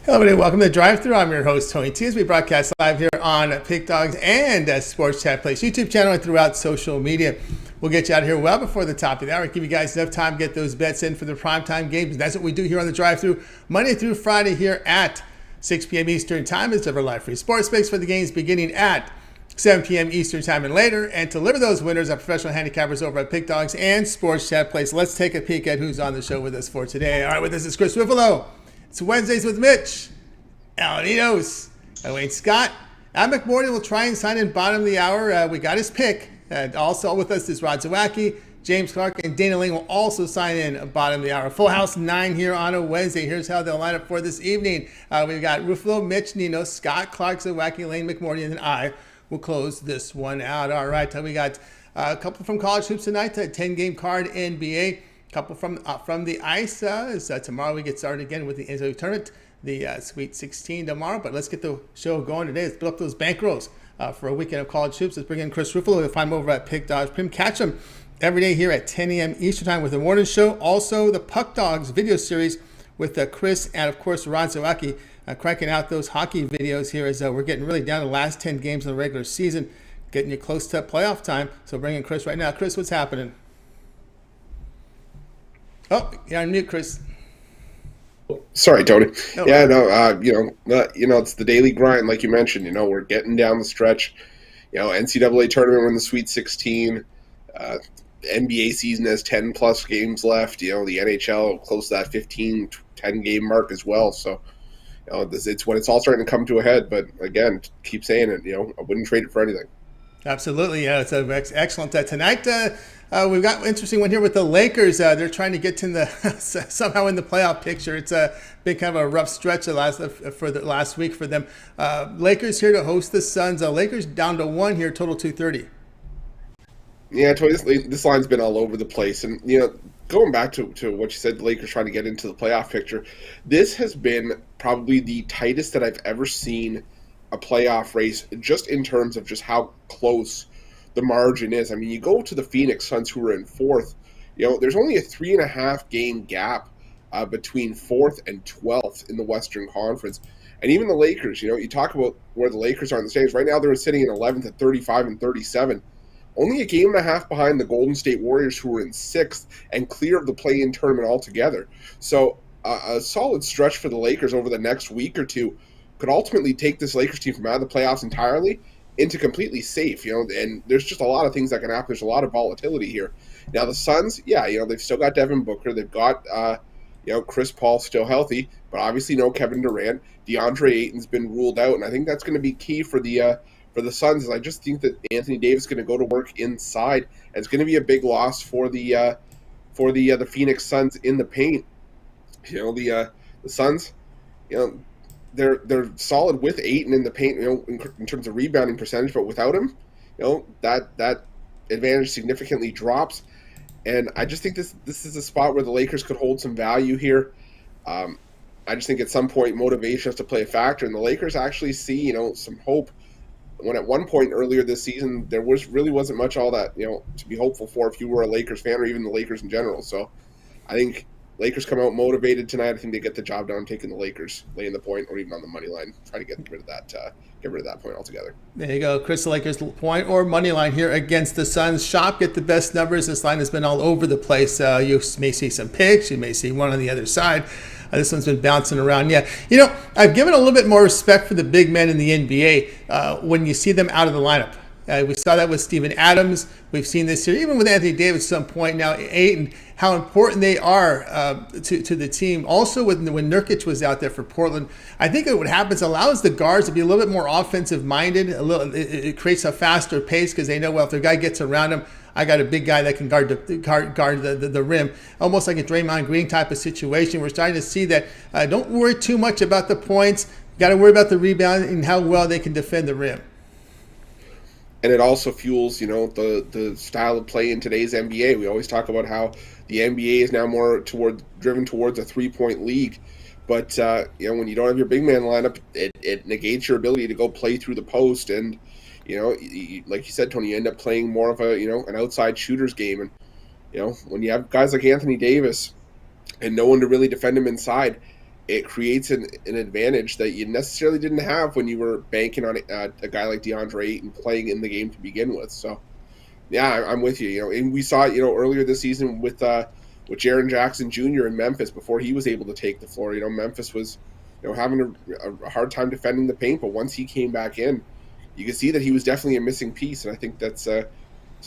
Hello, everybody. Welcome to Drive Thru. I'm your host, Tony T. As we broadcast live here on Pig Dogs and Sports Chat Place YouTube channel and throughout social media. We'll get you out of here well before the top of the hour. Give you guys enough time to get those bets in for the primetime games. That's what we do here on the Drive Thru Monday through Friday here at 6 p.m. Eastern Time. It's ever live free sports space for the games beginning at 7 p.m. Eastern Time and later. And to deliver those winners are professional handicappers over at Pig Dogs and Sports Chat Place. Let's take a peek at who's on the show with us for today. All right, with us is Chris Ruffalo. It's Wednesdays with Mitch. Alaninos, Wayne Scott. Al McMorty will try and sign in bottom of the hour. We got his pick. Also with us is Rod Zawacki, James Clark, and Dana Ling will also sign in bottom of the hour. Full house 9 here on a Wednesday. Here's how they'll line up for this evening. We've got Ruffalo, Mitch, Nino, Scott, Clark, Zawacki, Lane, McMorty, and then I will close this one out. All right, we got a couple from college hoops tonight, a 10-game card NBA. A couple from the ice. Tomorrow we get started again with the NCAA tournament. The Sweet 16 tomorrow, but let's get the show going today. Let's build up those bankrolls for a weekend of college hoops. Let's bring in Chris Ruffalo. You'll find him over at Pig Dogs. Catch him every day here at 10 a.m. Eastern Time with the morning show. Also, the Puck Dogs video series with Chris and, of course, Rod Zawacki cranking out those hockey videos here as we're getting really down to the last 10 games of the regular season, getting you close to playoff time. So bring in Chris right now. Chris, what's happening? Oh, you're on mute, Chris. Sorry, Tony. No, yeah, no, it's the daily grind, like you mentioned. We're getting down the stretch. NCAA tournament, we're in the Sweet 16. NBA season has 10 plus games left. The NHL close to that 15, 10 game mark as well. So, it's when it's all starting to come to a head. But again, keep saying it. I wouldn't trade it for anything. Absolutely, yeah, it's excellent. Tonight, we've got an interesting one here with the Lakers. They're trying to get to somehow in the playoff picture. It's been kind of a rough stretch for the last week for them. Lakers here to host the Suns. Lakers down to 1 here, total 230. Yeah, Tony, this line's been all over the place, and going back to what you said, the Lakers trying to get into the playoff picture. This has been probably the tightest that I've ever seen a playoff race, just in terms of just how close the margin is. I mean, you go to the Phoenix Suns, who are in 4th. There's only a 3.5 game gap between 4th and 12th in the Western Conference. And even the Lakers, you talk about where the Lakers are in the standings. Right now, they're sitting in 11th at 35 and 37. Only a game and a half behind the Golden State Warriors, who are in 6th and clear of the play-in tournament altogether. So a solid stretch for the Lakers over the next week or two could ultimately take this Lakers team from out of the playoffs entirely into completely safe, and there's just a lot of things that can happen. There's a lot of volatility here. Now the Suns, they've still got Devin Booker. They've got, Chris Paul still healthy, but obviously no Kevin Durant. DeAndre Ayton's been ruled out, and I think that's going to be key for the Suns. Is I just think that Anthony Davis is going to go to work inside, and it's going to be a big loss for the Phoenix Suns in the paint. The Suns, They're solid with Ayton in the paint, in terms of rebounding percentage, but without him, that advantage significantly drops. And I just think this is a spot where the Lakers could hold some value here. I just think at some point motivation has to play a factor, and the Lakers actually see some hope. When at one point earlier this season there wasn't much all that to be hopeful for if you were a Lakers fan or even the Lakers in general. So I think Lakers come out motivated tonight. I think they get the job done, taking the Lakers, laying the point, or even on the money line, try to get rid of that point altogether. There you go, Chris. The Lakers point or money line here against the Suns. Shop, get the best numbers. This line has been all over the place. You may see some picks. You may see one on the other side. This one's been bouncing around. Yeah, I've given a little bit more respect for the big men in the NBA when you see them out of the lineup. We saw that with Steven Adams. We've seen this here, even with Anthony Davis at some point now, Ayton, how important they are to the team. Also, when Nurkic was out there for Portland, I think what happens allows the guards to be a little bit more offensive-minded. It creates a faster pace because they know, well, if their guy gets around him, I got a big guy that can guard the rim. Almost like a Draymond Green type of situation. We're starting to see that. Don't worry too much about the points. Got to worry about the rebound and how well they can defend the rim. And it also fuels, the style of play in today's NBA. We always talk about how the NBA is now more driven towards a 3-point league. But, when you don't have your big man lineup, it negates your ability to go play through the post. And, like you said, Tony, you end up playing more of an outside shooter's game. And, when you have guys like Anthony Davis and no one to really defend him inside, it creates an advantage that you necessarily didn't have when you were banking on a guy like DeAndre Ayton playing in the game to begin with. So, yeah, I'm with you. And we saw it, earlier this season with Jaren Jackson Jr. in Memphis before he was able to take the floor. Memphis was, having a hard time defending the paint, but once he came back in, you could see that he was definitely a missing piece, and I think that's sort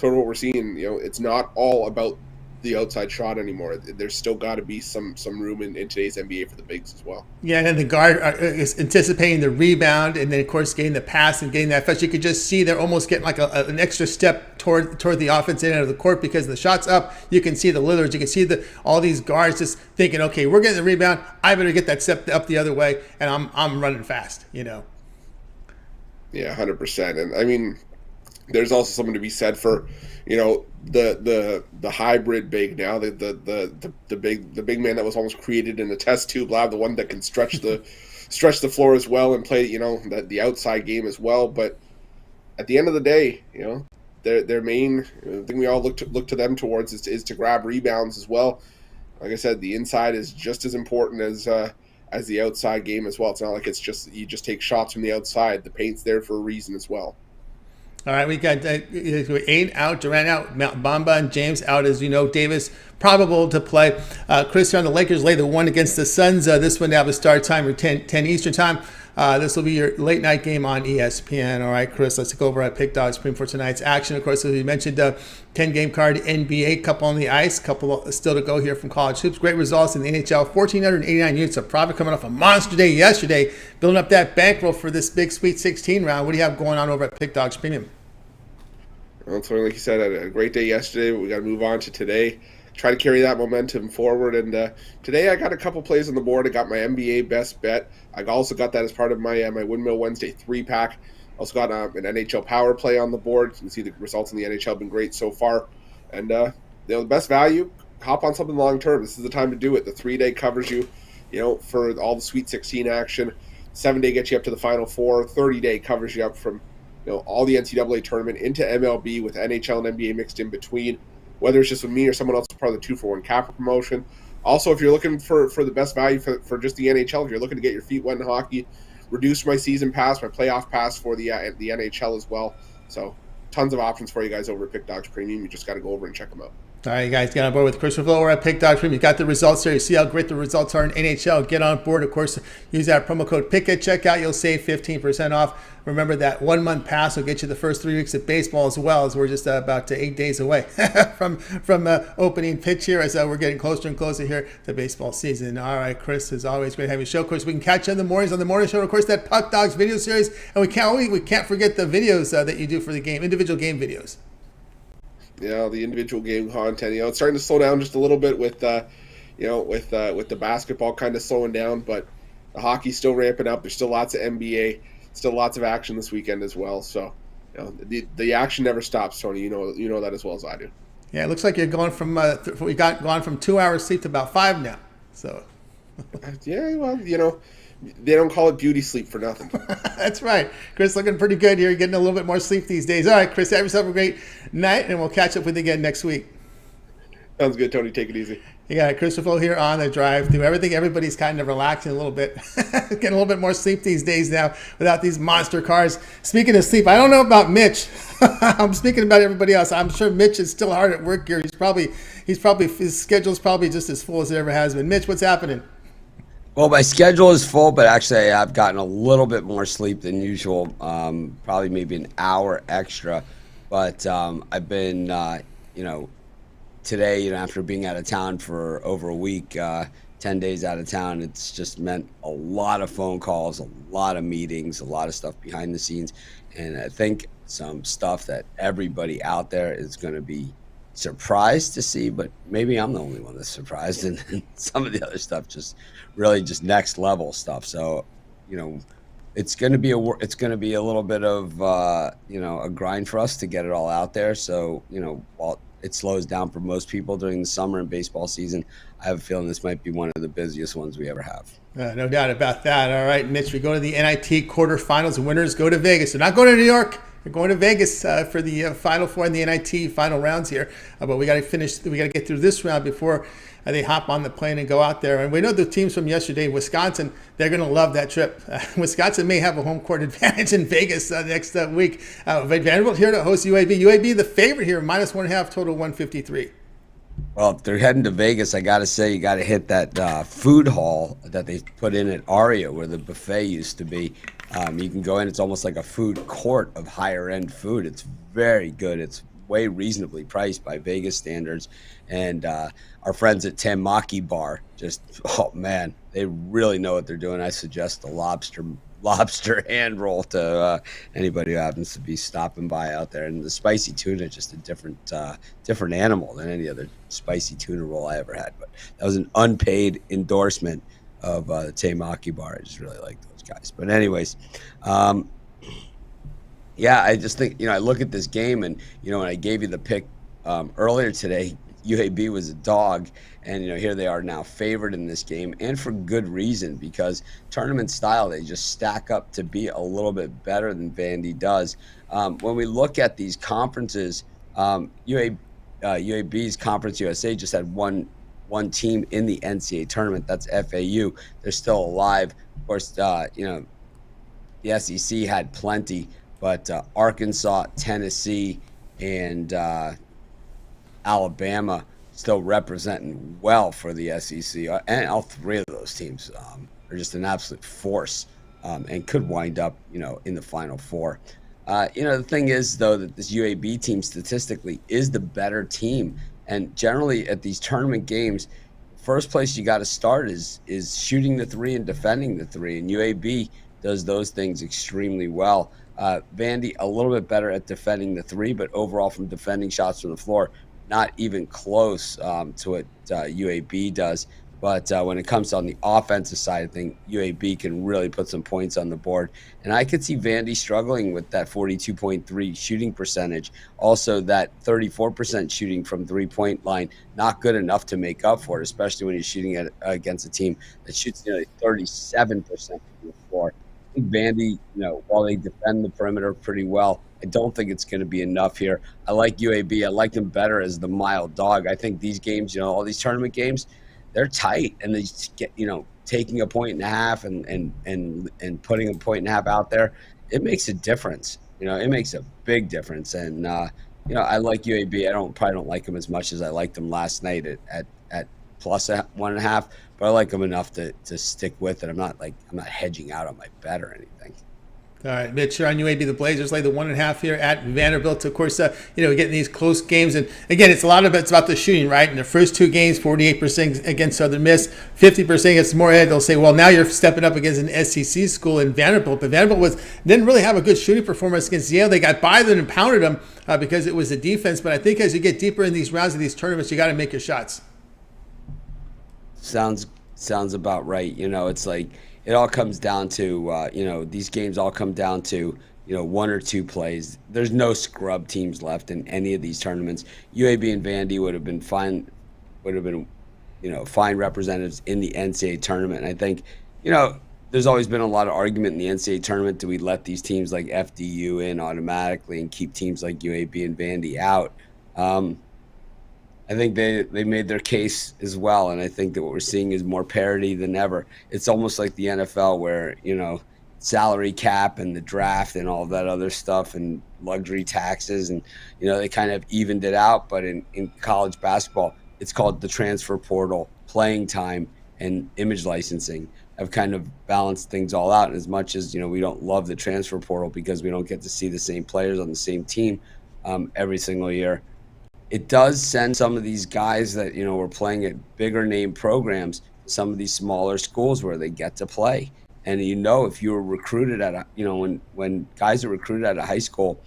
of what we're seeing. It's not all about the outside shot anymore. There's still got to be some room in today's NBA for the bigs as well. Yeah, and then the guard is anticipating the rebound, and then of course getting the pass and getting that fetch. You could just see they're almost getting like an extra step toward the offense end of the court because the shot's up. You can see the Lillards, you can see all these guards just thinking, okay, we're getting the rebound. I better get that step up the other way, and I'm running fast. Yeah, 100%. And I mean, there's also something to be said for, the hybrid big now, the big man that was almost created in a test tube lab, the one that can stretch the floor as well and play, the outside game as well. But at the end of the day, their main thing we all look to them towards is to grab rebounds as well. Like I said, the inside is just as important as the outside game as well. It's not like it's just you just take shots from the outside. The paint's there for a reason as well. All right, we got Ayton out, Durant out, Bamba and James out, as you know. Davis probable to play. Chris here on the Lakers lay the one against the Suns. This one to have a start time of 10 Eastern time. This will be your late night game on ESPN. All right, Chris, let's go over at Pick Dogs Supreme for tonight's action. Of course, as we mentioned, 10-game card NBA, couple on the ice, couple still to go here from college hoops. Great results in the NHL, 1,489 units of profit coming off a monster day yesterday, building up that bankroll for this big Sweet 16 round. What do you have going on over at Pick Dogs Premium? Well, so like you said, I had a great day yesterday, but we got to move on to today. Try to carry that momentum forward. And today I got a couple plays on the board. I got my NBA best bet. I also got that as part of my Windmill Wednesday 3-pack. Also got an NHL power play on the board. You can see the results in the NHL have been great so far. And the best value, hop on something long term. This is the time to do it. The 3-day covers you, for all the Sweet 16 action. 7-day gets you up to the Final Four. 30-day covers you up from all the NCAA tournament into MLB with NHL and NBA mixed in between, whether it's just with me or someone else, part of the 2-for-1 Kappa promotion. Also, if you're looking for the best value for just the NHL, if you're looking to get your feet wet in hockey, reduce my season pass, my playoff pass for the NHL as well. So tons of options for you guys over at Pick Dogs Premium. You just got to go over and check them out. All right, you guys, get on board with Christopher Flow. We're at Pick Dogs Premium. You got the results there. You see how great the results are in NHL. Get on board. Of course, use that promo code PICK at checkout. You'll save 15% off. Remember that 1-month pass will get you the first 3 weeks of baseball as well, as we're just about 8 days away from opening pitch here, as we're getting closer and closer here to baseball season. All right, Chris, as always, great to have you show. Of course, we can catch you in the mornings on the morning show. Of course, that Puck Dogs video series, and we can't forget the videos that you do for the game, individual game videos. Yeah, the individual game content. It's starting to slow down just a little bit with with the basketball kind of slowing down, but the hockey's still ramping up. There's still lots of NBA, still lots of action this weekend as well. So, the action never stops, Tony. You know that as well as I do. Yeah, it looks like you're going from gone from 2 hours sleep to about 5 now. So. Yeah, well, they don't call it beauty sleep for nothing. That's right. Chris, looking pretty good here. You're getting a little bit more sleep these days. All right, Chris, have yourself a great night, and we'll catch up with you again next week. Sounds good, Tony. Take it easy. You got Christopher here on the drive through everything. Everybody's kind of relaxing a little bit, getting a little bit more sleep these days now without these monster cars. Speaking of sleep, I don't know about Mitch. I'm speaking about everybody else. I'm sure Mitch is still hard at work here. He's probably his schedule's probably just as full as it ever has been. Mitch, what's happening? Well, my schedule is full, but actually I've gotten a little bit more sleep than usual, probably maybe an hour extra. But I've been, today, after being out of town for over a week, 10 days out of town, it's just meant a lot of phone calls, a lot of meetings, a lot of stuff behind the scenes. And I think some stuff that everybody out there is going to be surprised to see, but maybe I'm the only one that's surprised, and some of the other stuff just really just next level stuff. So, it's going to be a little bit of a grind for us to get it all out there. So, while it slows down for most people during the summer and baseball season, I have a feeling this might be one of the busiest ones we ever have. No doubt about that. All right, Mitch, we go to the NIT quarterfinals, and winners go to Vegas. They're not going to New York. We're going to Vegas for the Final Four and the NIT final rounds here. But we got to finish. We got to get through this round before they hop on the plane and go out there. And we know the teams from yesterday, Wisconsin, they're going to love that trip. Wisconsin may have a home court advantage in Vegas next week. Vanderbilt here to host UAB. UAB the favorite here, -1.5, total 153. Well, if they're heading to Vegas, I got to say, you got to hit that food hall that they put in at Aria where the buffet used to be. You can go in. It's almost like a food court of higher-end food. It's very good. It's way reasonably priced by Vegas standards. And our friends at Tamaki Bar, just, oh, man, they really know what they're doing. I suggest the lobster hand roll to anybody who happens to be stopping by out there. And the spicy tuna, just a different animal than any other spicy tuna roll I ever had. But that was an unpaid endorsement of the Tamaki Bar. I just really like those guys. But anyways, yeah, I just think, I look at this game and, when I gave you the pick earlier today, UAB was a dog, and here they are now favored in this game, and for good reason, because tournament style, they just stack up to be a little bit better than Vandy does. When we look at these conferences, UAB's Conference USA just had one team in the NCAA tournament. That's FAU. They're still alive. Of course, the SEC had plenty, but Arkansas, Tennessee, and Alabama still representing well for the SEC, and all three of those teams are just an absolute force and could wind up, in the Final Four. The thing is, though, that this UAB team statistically is the better team, and generally at these tournament games, first place you got to start is shooting the three and defending the three, and UAB does those things extremely well. Vandy a little bit better at defending the three, but overall from defending shots from the floor, not even close to what UAB does. But when it comes on the offensive side, I think UAB can really put some points on the board. And I could see Vandy struggling with that 42.3 shooting percentage. Also, that 34% shooting from three-point line, not good enough to make up for it, especially when you're shooting against a team that shoots nearly 37% from the floor. I think Vandy, while they defend the perimeter pretty well, I don't think it's going to be enough here. I like UAB. I like them better as the mild dog. I think these games, all these tournament games, they're tight, and they just get, taking a point and a half and putting a point and a half out there, it makes a difference. It makes a big difference. And I like UAB. Probably don't like them as much as I liked them last night at plus 1.5, but I like them enough to stick with it. I'm not hedging out on my bet or anything. All right, Mitch, you're on UAB. The Blazers lay the 1.5 here at Vanderbilt. Of course, getting these close games. And again, it's about the shooting, right? In the first two games, 48% against Southern Miss, 50% against Moorhead. They'll say, well, now you're stepping up against an SEC school in Vanderbilt. But Vanderbilt didn't really have a good shooting performance against Yale. They got by them and pounded them because it was the defense. But I think as you get deeper in these rounds of these tournaments, you got to make your shots. Sounds about right. It's like, it all comes down to, these games all come down to, one or two plays. There's no scrub teams left in any of these tournaments. UAB and Vandy would have been fine representatives in the NCAA tournament. And I think, there's always been a lot of argument in the NCAA tournament. Do we let these teams like FDU in automatically and keep teams like UAB and Vandy out? I think they made their case as well, and I think that what we're seeing is more parity than ever. It's almost like the NFL where, salary cap and the draft and all that other stuff and luxury taxes, and, they kind of evened it out. But in college basketball, it's called the transfer portal, playing time, and image licensing have kind of balanced things all out. And as much as, we don't love the transfer portal because we don't get to see the same players on the same team every single year, it does send some of these guys that, were playing at bigger name programs, some of these smaller schools where they get to play. And, if you were recruited at when guys are recruited at a high school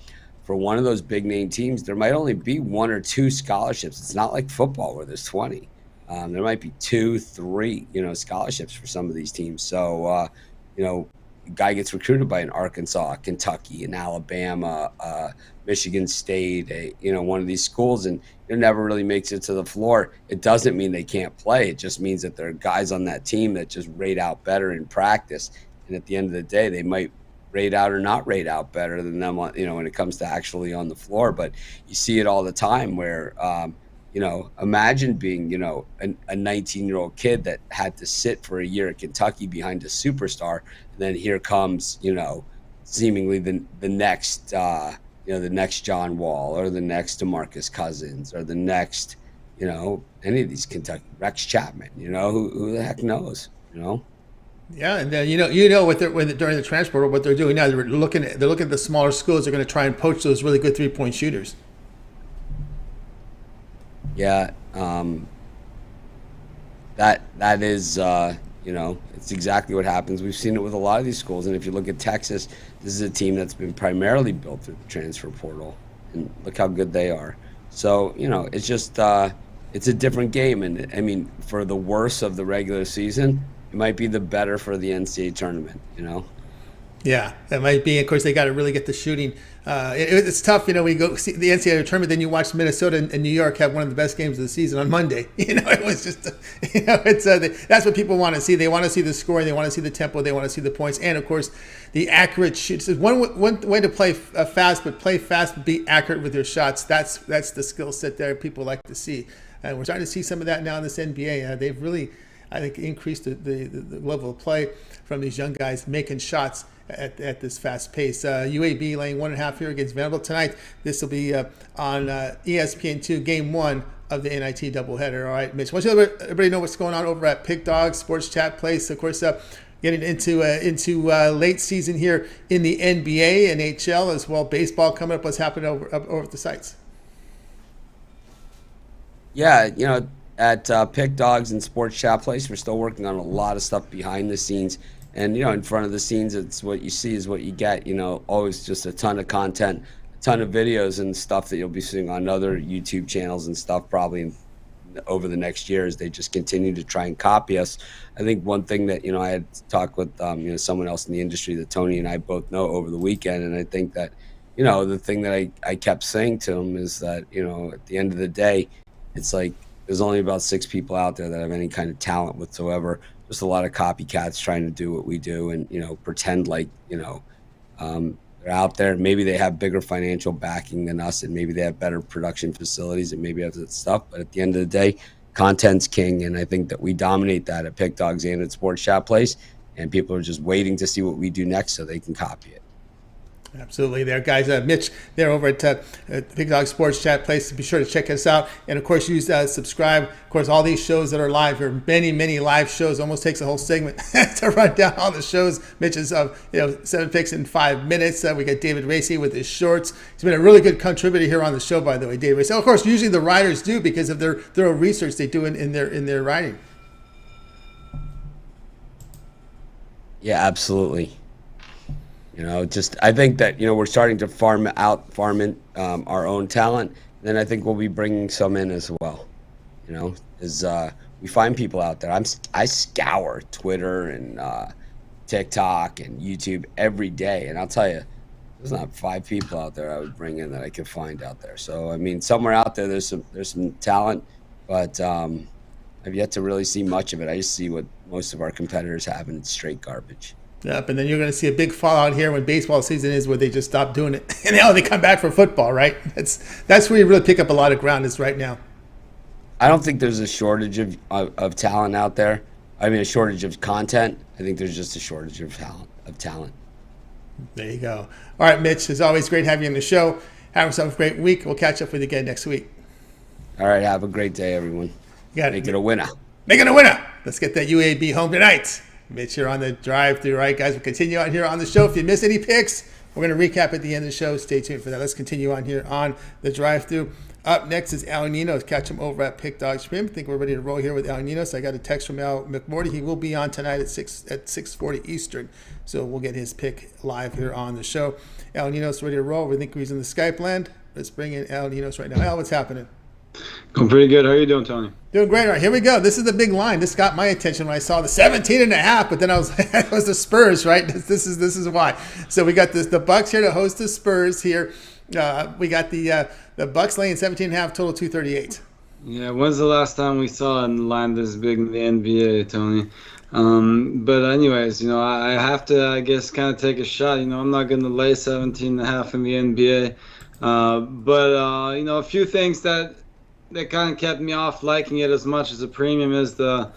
for one of those big name teams, there might only be one or two scholarships. It's not like football where there's 20. There might be 2, 3, scholarships for some of these teams. So, guy gets recruited by an Arkansas, Kentucky, an Alabama, Michigan State, one of these schools, and it never really makes it to the floor. It doesn't mean they can't play. It just means that there are guys on that team that just rate out better in practice. And at the end of the day, they might rate out or not rate out better than them, when it comes to actually on the floor. But you see it all the time where, imagine being, a 19-year-old kid that had to sit for a year at Kentucky behind a superstar. And then here comes, seemingly the next, the next John Wall or the next DeMarcus Cousins or the next, any of these Kentucky, Rex Chapman, who the heck knows, Yeah, and then what during the transfer what they're doing now, they're looking at the smaller schools. They're going to try and poach those really good 3-point shooters. Yeah, that is it's exactly what happens. We've seen it with a lot of these schools, and if you look at Texas, this is a team that's been primarily built through the transfer portal, and look how good they are. So it's just it's a different game, and I mean, for the worse of the regular season, it might be the better for the NCAA tournament, Yeah, that might be. Of course, they got to really get the shooting. It's tough, we go see the NCAA tournament, then you watch Minnesota and New York have one of the best games of the season on Monday. It was just, that's what people want to see. They want to see the scoring, they want to see the tempo, they want to see the points, and of course, the accurate shoots. One way to play fast, but be accurate with your shots. That's the skill set there people like to see, and we're starting to see some of that now in this NBA. They've really, I think, increased the level of play from these young guys making shots at this fast pace. UAB laying 1.5 here against Vanderbilt tonight. This will be on ESPN2, Game 1 of the NIT doubleheader. All right, Mitch, why don't you let everybody know what's going on over at Pick Dog Sports Chat Place. Of course, getting into late season here in the NBA, NHL, as well. Baseball coming up. What's happening over at the sites? Yeah, at Pick Dogs and Sports Chat Place, we're still working on a lot of stuff behind the scenes. And, in front of the scenes, it's what you see is what you get. Always just a ton of content, a ton of videos and stuff that you'll be seeing on other YouTube channels and stuff probably over the next year as they just continue to try and copy us. I think one thing that, I had talked with, someone else in the industry that Tony and I both know over the weekend. And I think that, the thing that I kept saying to him is that, at the end of the day, it's like there's only about 6 people out there that have any kind of talent whatsoever. Just a lot of copycats trying to do what we do and, pretend like, they're out there. Maybe they have bigger financial backing than us, and maybe they have better production facilities and maybe have that stuff. But at the end of the day, content's king. And I think that we dominate that at Pick Dogs and at Sports Shop Place. And people are just waiting to see what we do next so they can copy it. Absolutely there, guys. Mitch, they're over at Big Dog Sports Chat Place. Be sure to check us out. And, of course, use subscribe. Of course, all these shows that are live, there are many, many live shows. Almost takes a whole segment to run down all the shows. Mitch is, 7 picks in 5 minutes. We got David Racy with his shorts. He's been a really good contributor here on the show, by the way, David Racy. Of course, usually the writers do because of their thorough research they do in their writing. Yeah, absolutely. I think that, we're starting to farm in our own talent. And then I think we'll be bringing some in as well, as we find people out there. I scour Twitter and TikTok and YouTube every day. And I'll tell you, there's not 5 people out there I would bring in that I could find out there. So, I mean, somewhere out there, there's some talent, but I've yet to really see much of it. I just see what most of our competitors have, and it's straight garbage. Yep, and then you're going to see a big fallout here when baseball season is, where they just stop doing it, and they come back for football, right? That's where you really pick up a lot of ground is right now. I don't think there's a shortage of talent out there. I mean, a shortage of content. I think there's just a shortage of talent. There you go. All right, Mitch, as always, great having you on the show. Have yourself a great week. We'll catch up with you again next week. All right, have a great day, everyone. Make it a winner. Make it a winner. Let's get that UAB home tonight. Mitch here on the drive-through. All right, guys, we'll continue on here on the show. If you missed any picks, we're going to recap at the end of the show. Stay tuned for that. Let's continue on here on the drive-through. Up next is Al Nino. Catch him over at Pick Dog Stream. I think we're ready to roll here with Al Nino. So I got a text from Al McMorty. He will be on tonight at 6:40 Eastern. So we'll get his pick live here on the show. Al Nino's ready to roll. We think he's in the Skype land. Let's bring in Al Nino's right now. Al, what's happening? Going pretty good. How are you doing, Tony? Doing great. All right, here we go. This is the big line. This got my attention when I saw the 17.5, but then it was the Spurs, right? This is why. So we got the Bucks here to host the Spurs here. We got the Bucks laying 17.5, total 238. Yeah, when's the last time we saw a line this big in the NBA, Tony? But anyways, I have to, I guess, kind of take a shot. I'm not going to lay 17.5 in the NBA. But a few things that kind of kept me off liking it as much as a premium is the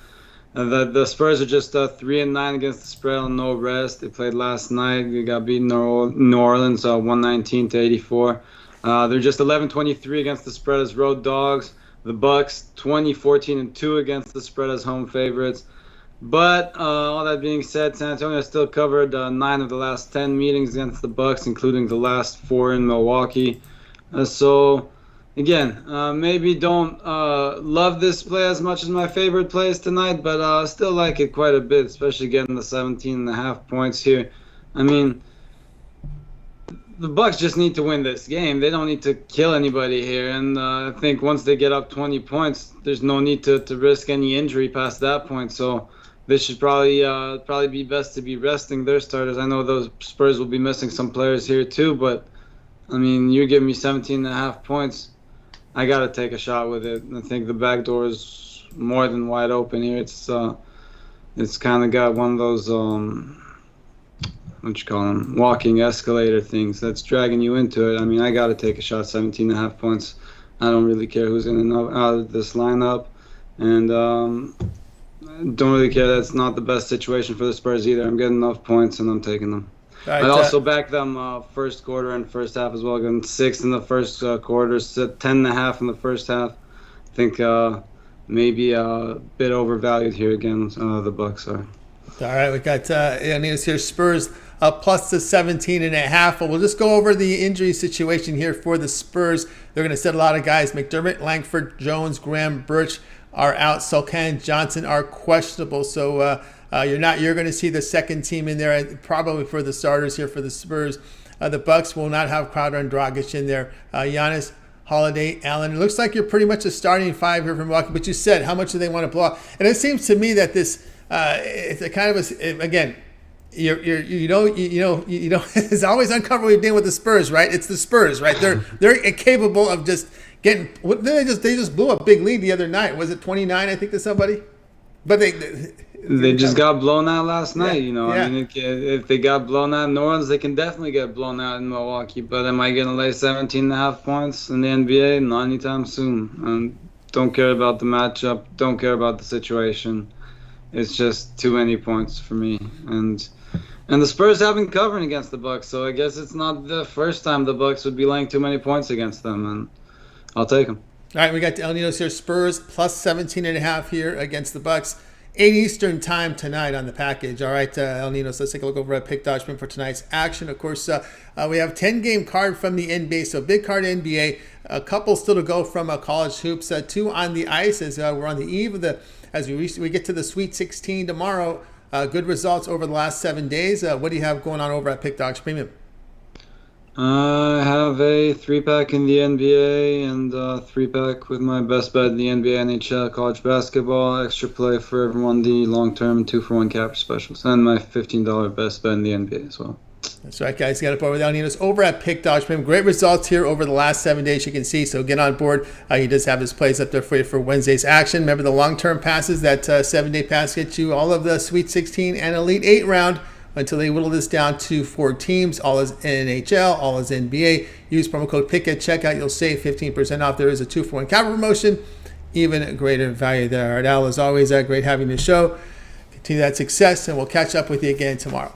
Spurs are just 3-9 against the spread on no rest. They played last night. They got beaten New Orleans 119-84. They're just 11-23 against the spread as road dogs. The Bucks 20-14-2 against the spread as home favorites. But all that being said, San Antonio still covered 9 of the last 10 meetings against the Bucks, including the last 4 in Milwaukee. So again, maybe don't love this play as much as my favorite plays tonight, but still like it quite a bit, especially getting the 17.5 points here. I mean, the Bucks just need to win this game. They don't need to kill anybody here, and I think once they get up 20 points, there's no need to risk any injury past that point. So this should probably be best to be resting their starters. I know those Spurs will be missing some players here too, but I mean, you're giving me 17.5 points. I gotta take a shot with it. I think the back door is more than wide open here. It's kind of got one of those what you call them, walking escalator things that's dragging you into it. I mean, I gotta take a shot. 17.5 points. I don't really care who's in and out of this lineup, and don't really care. That's not the best situation for the Spurs either. I'm getting enough points and I'm taking them. Right, I also back them first quarter and first half as well. Getting 6 in the first quarter, 10.5 in the first half. I think maybe a bit overvalued here again. The Bucks are. All right, we got news here. Spurs plus the 17.5. But we'll just go over the injury situation here for the Spurs. They're going to set a lot of guys. McDermott, Langford, Jones, Graham, Birch are out. Sulcan, Johnson are questionable. So you're going to see the second team in there, probably for the starters here for the Spurs. The Bucks will not have Crowder and Dragic in there. Giannis, Holiday, Allen. It looks like you're pretty much a starting 5 here from Milwaukee. But you said, how much do they want to blow out? And it seems to me that this it's a kind of again. It's always uncomfortable when you're dealing with the Spurs, right? It's the Spurs, right? They're capable of just getting. They just blew a big lead the other night. Was it 29? I think to somebody, but they just got blown out last night. Yeah. I mean, if they got blown out in New Orleans, they can definitely get blown out in Milwaukee. But am I going to lay 17.5 points in the NBA? Not anytime soon. Don't care about the matchup. Don't care about the situation. It's just too many points for me. And the Spurs haven't covered against the Bucks, so I guess it's not the first time the Bucks would be laying too many points against them, and I'll take them. All right, we got the El Ninos here. Spurs plus 17.5 here against the Bucks. 8 Eastern time tonight on the package. All right, El Ninos, let's take a look over at Pick Dodge for tonight's action. Of course, we have 10-game card from the NBA, so big card NBA. A couple still to go from college hoops. 2 on the ice as we're on the eve of as we get to the Sweet 16 tomorrow. Good results over the last 7 days. What do you have going on over at Pick Dogs Premium? I have a 3-pack in the NBA and a 3-pack with my best bet in the NBA, NHL, college basketball, extra play for everyone, the long-term 2-for-1 capper specials, and my $15 best bet in the NBA as well. That's right, guys. You got it over with El Ninos over at Pick Dodge Premium. Great results here over the last 7 days, you can see. So get on board. He does have his plays up there for you for Wednesday's action. Remember the long-term passes, that 7-day pass gets you all of the Sweet 16 and Elite 8 round until they whittle this down to 4 teams. All is NHL, all is NBA. Use promo code PICK at checkout. You'll save 15% off. There is a 2-for-1 capper promotion. Even greater value there. All right, Al, as always, great having the show. Continue that success, and we'll catch up with you again tomorrow.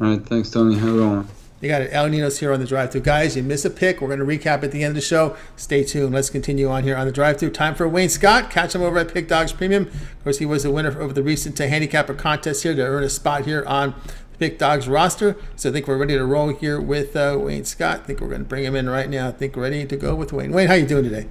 All right, thanks, Tony. Have a good one. You got it. El Ninos here on the drive-thru. Guys, you miss a pick. We're going to recap at the end of the show. Stay tuned. Let's continue on here on the drive-thru. Time for Wayne Scott. Catch him over at Pick Dogs Premium. Of course, he was the winner of the recent handicapper contest here to earn a spot here on the Pick Dogs roster. So I think we're ready to roll here with Wayne Scott. I think we're going to bring him in right now. I think we're ready to go with Wayne. Wayne, how you doing today?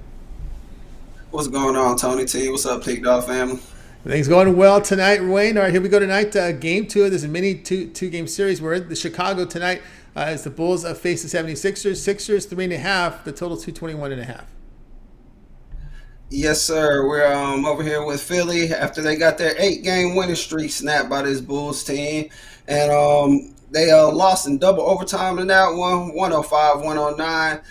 What's going on, Tony T? What's up, Pick Dog family? Everything's going well tonight, Wayne. All right, here we go tonight. Game 2 of this mini two-game series. We're in the Chicago tonight as the Bulls face the 76ers. Sixers 3.5. The total 221.5. Yes, sir. We're over here with Philly after they got their 8-game winning streak snapped by this Bulls team. And they lost in double overtime in that one, 105-109.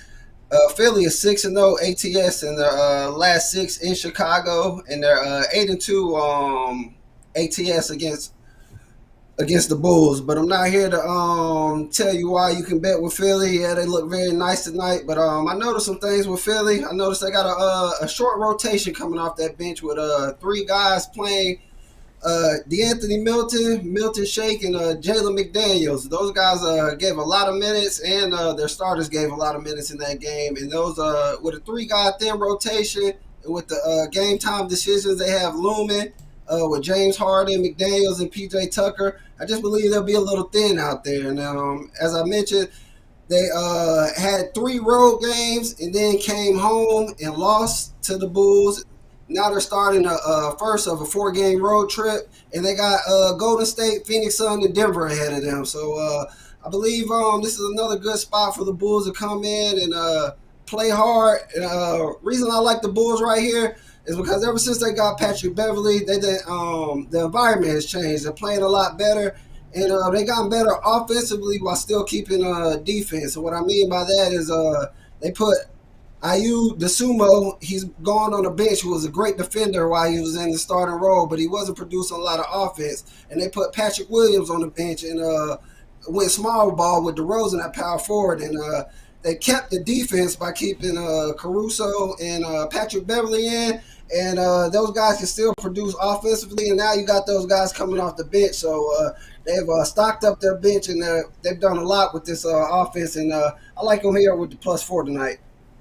Philly is 6-0 ATS in their last 6 in Chicago, and they're 8-2 ATS against the Bulls. But I'm not here to tell you why you can bet with Philly. Yeah, they look very nice tonight. But I noticed some things with Philly. I noticed they got a short rotation coming off that bench with 3 guys playing. DeAnthony Milton Shake, and Jalen McDaniels. Those guys gave a lot of minutes, and their starters gave a lot of minutes in that game. And those with a 3-guy thin rotation, and with the game time decisions they have looming with James Harden, McDaniels, and PJ Tucker. I just believe they'll be a little thin out there. And as I mentioned, they had 3 road games and then came home and lost to the Bulls. Now they're starting a first of a 4-game road trip, and they got Golden State, Phoenix Suns, and Denver ahead of them. So I believe this is another good spot for the Bulls to come in and play hard. And reason I like the Bulls right here is because ever since they got Patrick Beverly, the environment has changed. They're playing a lot better, and they gotten better offensively while still keeping defense. So what I mean by that is they put Ayu DeSumo, he's gone on the bench, who was a great defender while he was in the starting role, but he wasn't producing a lot of offense. And they put Patrick Williams on the bench and went small ball with DeRozan at power forward. And they kept the defense by keeping Caruso and Patrick Beverly in. And those guys can still produce offensively. And now you got those guys coming off the bench. So they've stocked up their bench, and they've done a lot with this offense. And I like them here with the +4 tonight.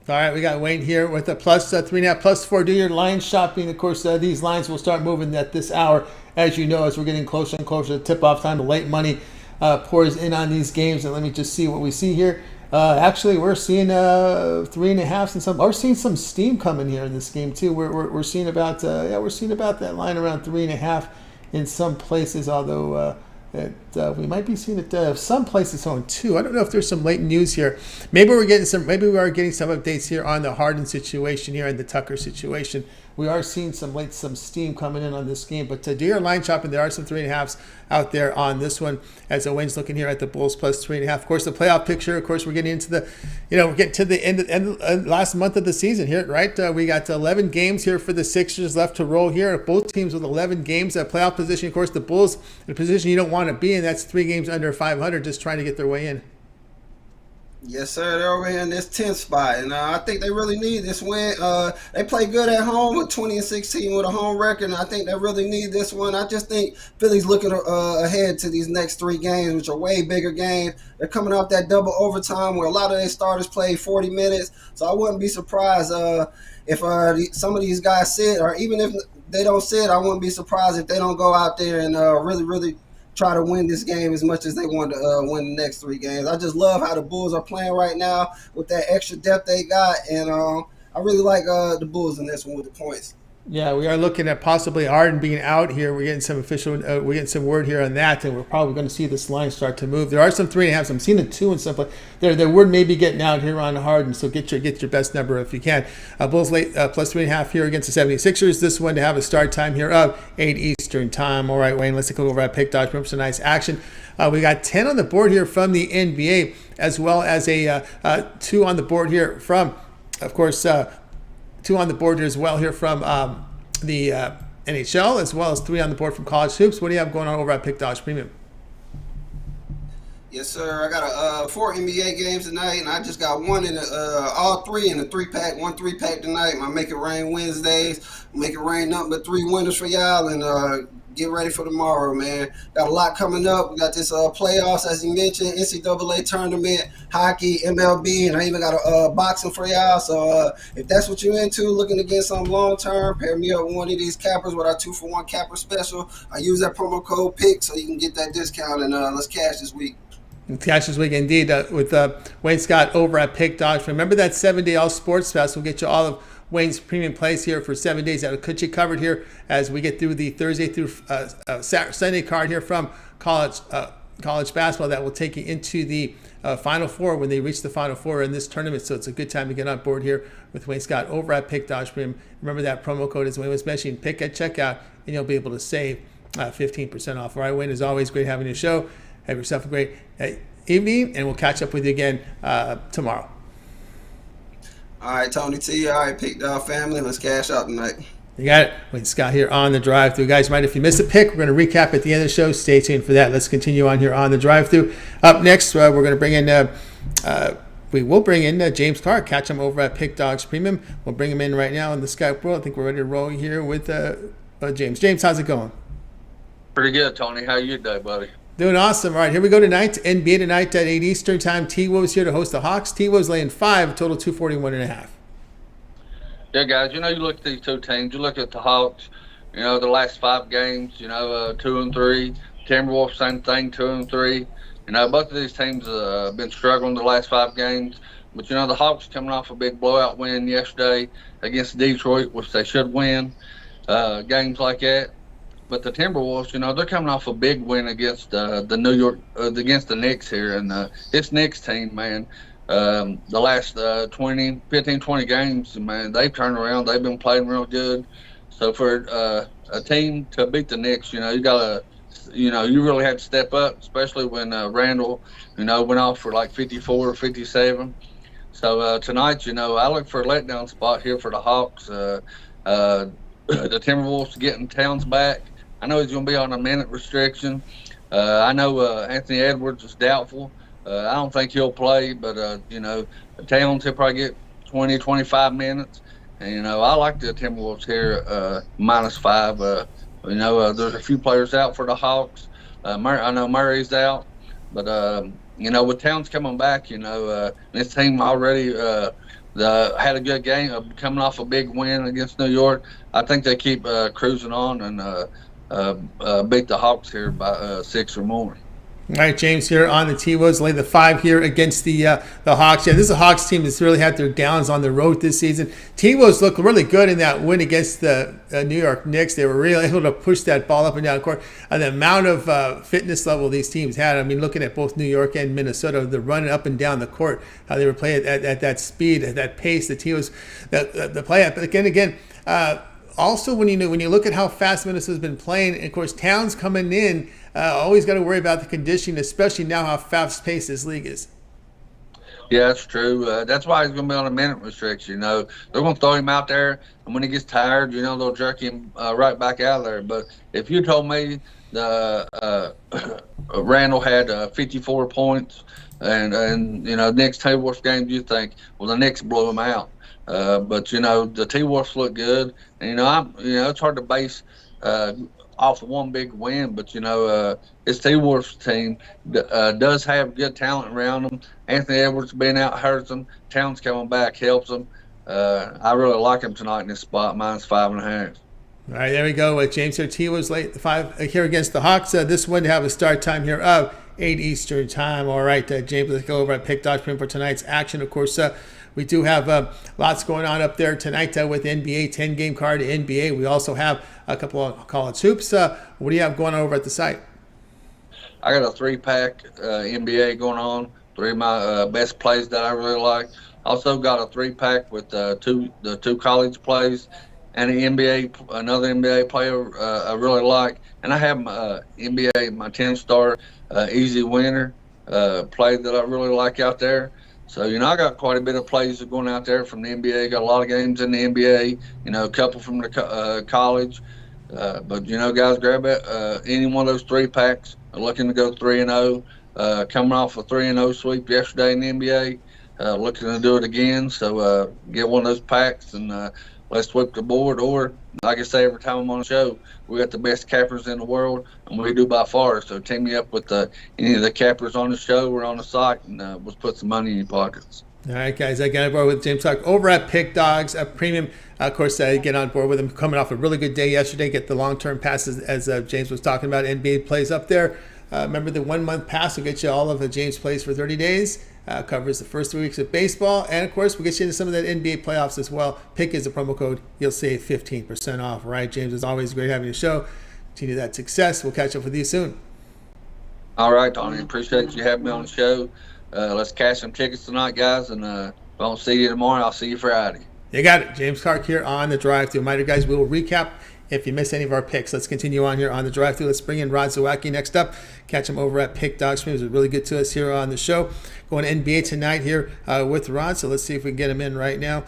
All right, we got Wayne here with a +3.5, +4. Do your line shopping. Of course, these lines will start moving at this hour, as you know, as we're getting closer and closer to tip-off time. The late money pours in on these games, and let me just see what we see here. Actually, we're seeing 3.5 and some. We're seeing some steam coming here in this game too. We're seeing about we're seeing about that line around 3.5 in some places, although. We might be seeing it some places on 2. I don't know if there's some late news here. Maybe we are getting some updates here on the Harden situation here and the Tucker situation. We are seeing some steam coming in on this game. But to do your line shopping, there are some 3.5s out there on this one. As Wayne's looking here at the Bulls +3.5. Of course, the playoff picture. Of course, we're getting into the, we're getting to the end last month of the season here, right? We got 11 games here for the Sixers left to roll here. Both teams with 11 games at playoff position. Of course, the Bulls in a position you don't want to be in. That's 3 games under 500, just trying to get their way in. Yes, sir. They're over here in this 10th spot, and I think they really need this win. They play good at home with 20-16 with a home record, and I think they really need this one. I just think Philly's looking ahead to these next 3 games, which are way bigger games. They're coming off that double overtime where a lot of their starters play 40 minutes, so I wouldn't be surprised if some of these guys sit, or even if they don't sit, I wouldn't be surprised if they don't go out there and really try to win this game as much as they want to win the next 3 games. I just love how the Bulls are playing right now with that extra depth they got, and I really like the Bulls in this one with the points. Yeah, we are looking at possibly Harden being out here. We're getting some we're getting some word here on that, and we're probably going to see this line start to move. There are some 3.5s. I'm seeing a 2 and stuff, but their word may be getting out here on Harden. So get your best number if you can. Bulls late +3.5 here against the 76ers. This one to have a start time here of 8 Eastern time. All right, Wayne, let's take a look over at Pick Dodge. Remember some nice action. We got 10 on the board here from the NBA, as well as a 2 on the board here from, of course. 2 on the board here as well here from the NHL, as well as 3 on the board from college hoops. What do you have going on over at Pick Dodge Premium? Yes, sir. I got 4 NBA games tonight, and I just got one in all 3 in a 3-pack. 1 3-pack tonight. My Make It Rain Wednesdays. Make it rain nothing but 3 winners for y'all, and get ready for tomorrow, man. Got a lot coming up. We got this playoffs, as you mentioned, NCAA tournament, hockey, MLB, and I even got a boxing for y'all. So if that's what you're into, looking to get some long term, pair me up with one of these cappers with our 2-for-1 capper special. I use that promo code PICK so you can get that discount, and let's cash this week. Cash this week, indeed, with Wayne Scott over at Pick Dodge. Remember that 7-day all sports fest will get you all of Wayne's premium plays here for 7 days. That'll get you covered here as we get through the Thursday through Sunday card here from college basketball that will take you into the Final Four when they reach the Final Four in this tournament. So it's a good time to get on board here with Wayne Scott over at Pick Dodge Premium. Remember that promo code, as Wayne was mentioning, PICK at checkout, and you'll be able to save 15% off. All right, Wayne, as always, great having your show. Have yourself a great evening, and we'll catch up with you again tomorrow. All right, Tony T. All right, Pick Dog family. Let's cash out tonight. You got it. Wait, Scott here on the drive-through. Guys, mind if you miss a pick, we're going to recap at the end of the show. Stay tuned for that. Let's continue on here on the drive-through. Up next, we're going to bring in we will bring in James Clark, catch him over at Pick Dogs Premium. We'll bring him in right now in the Skype world. I think we're ready to roll here with James. James, how's it going? Pretty good, Tony. How you today, buddy? Doing awesome. All right, here we go tonight. NBA tonight at 8 Eastern time. T-Wolves here to host the Hawks. T-Wolves laying 5, total 241.5. Yeah, guys, you look at these two teams. You look at the Hawks, the last 5 games, 2-3. Timberwolves, same thing, 2-3. Both of these teams have been struggling the last 5 games. But, the Hawks coming off a big blowout win yesterday against Detroit, which they should win, games like that. But the Timberwolves, they're coming off a big win against against the Knicks here. And this Knicks team, man, the last 15, 20 games, man, they've turned around. They've been playing real good. So for a team to beat the Knicks, you got to – you really had to step up, especially when Randall, went off for like 54 or 57. So tonight, I look for a letdown spot here for the Hawks. The Timberwolves getting Towns back. I know he's going to be on a minute restriction. I know Anthony Edwards is doubtful. I don't think he'll play, but, Towns, he'll probably get 20, 25 minutes. And, I like the Timberwolves here, -5. There's a few players out for the Hawks. I know Murray's out, but with Towns coming back, this team already had a good game, coming off a big win against New York. I think they keep cruising on and beat the Hawks here by 6 or more. All right, James here on the T-Wolves, lay the 5 here against the Hawks. Yeah, this is a Hawks team that's really had their downs on the road this season. T-Wolves look really good in that win against the New York Knicks. They were really able to push that ball up and down the court. And the amount of fitness level these teams had, I mean, looking at both New York and Minnesota, the running up and down the court, how they were playing at that speed, at that pace, the T-Wolves, the play at. But again, also when you look at how fast Minnesota's been playing, and of course Towns coming in, always got to worry about the conditioning, especially now how fast-paced this league is. Yeah, that's true. That's why he's going to be on a minute restriction. They're going to throw him out there, and when he gets tired, they'll jerk him right back out of there. But if you told me the Randall had 54 points, and next T-Wolves game, you think, well, the Knicks blew him out. But the T-Wolves look good, and it's hard to base off of one big win, but this T-Wolves team does have good talent around them. Anthony Edwards being out hurts them. Towns coming back helps them. I really like him tonight in this spot, -5.5. All right, there we go. James here, T-Wolves late 5 here against the Hawks. This one to have a start time here of 8 Eastern time. All right, James, let's go over at Pick Dogs Premium for tonight's action. Of course, we do have lots going on up there tonight with NBA 10-game card NBA. We also have a couple of college hoops. What do you have going on over at the site? I got a 3-pack NBA going on. 3 of my best plays that I really like. Also got a 3-pack with the two college plays and another NBA player I really like. And I have my NBA, my 10-star easy winner play that I really like out there. So, I got quite a bit of plays going out there from the NBA. Got a lot of games in the NBA, a couple from the college. But, guys, grab it. Any one of those 3-packs. Looking to go 3-0. Coming off a 3-0 sweep yesterday in the NBA. Looking to do it again. So, get one of those packs and let's sweep the board. Or, like I say every time I'm on the show, we got the best cappers in the world, and we do by far. So team me up with any of the cappers on the show or on the site, and let's put some money in your pockets. All right, guys, I got on board with James Clark over at Pick Dogs Premium. Of course, get on board with him. Coming off a really good day yesterday, get the long-term passes, as James was talking about. NBA plays up there. Remember, the 1-month pass will get you all of James plays for 30 days. Covers the first 3 weeks of baseball. And, of course, we'll get you into some of that NBA playoffs as well. Pick is a promo code. You'll save 15% off. All right, James, it's always great having you show. Continue that success. We'll catch up with you soon. All right, Tony. Appreciate you having me on the show. Let's cash some tickets tonight, guys. And if I don't see you tomorrow, I'll see you Friday. You got it. James Clark here on the drive-thru. Reminder, guys, we will recap if you miss any of our picks. Let's continue on here on the drive-thru. Let's bring in Rod Zawacki next up. Catch him over at Pick Dog Streams. He was really good to us here on the show. Going to NBA tonight here with Rod, so let's see if we can get him in right now.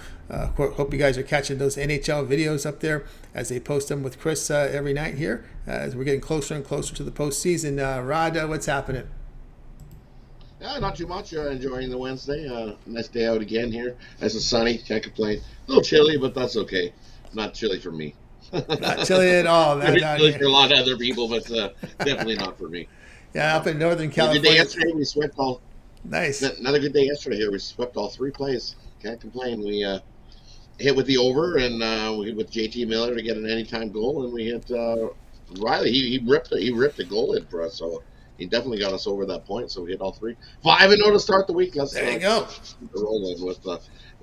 Hope you guys are catching those NHL videos up there as they post them with Chris every night here as we're getting closer and closer to the postseason. Rod, what's happening? Not too much. Enjoying the Wednesday. Nice day out again here. Nice and sunny. Can't complain. A little chilly, but that's okay. Not chilly for me. Not chilly at all. Maybe chilly for a lot of other people, but definitely not for me. Yeah, up in Northern California. Good day yesterday. We swept all. Nice. Another good day yesterday here. We swept all 3 plays. Can't complain. We hit with the over, and we hit with JT Miller to get an anytime goal, and we hit Riley. He ripped a goal in for us, so he definitely got us over that point. So we hit all 3. 5-0 to start the week. There you go. Rolling with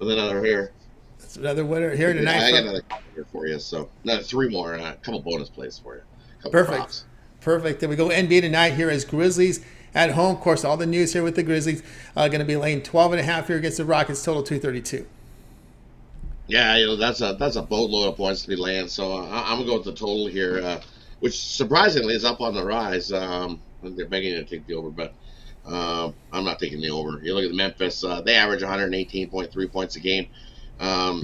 another here. That's another winner here tonight. I got another couple here for you. So 3 more. A couple bonus plays for you. Perfect. Props. Perfect. Then we go NBA tonight here as Grizzlies at home. Of course, all the news here with the Grizzlies going to be laying 12.5 here against the Rockets. Total 232. Yeah, that's a boatload of points to be laying. So I'm gonna go with the total here, which surprisingly is up on the rise. They're begging you to take the over, but I'm not taking the over. You look at the Memphis; they average 118.3 points a game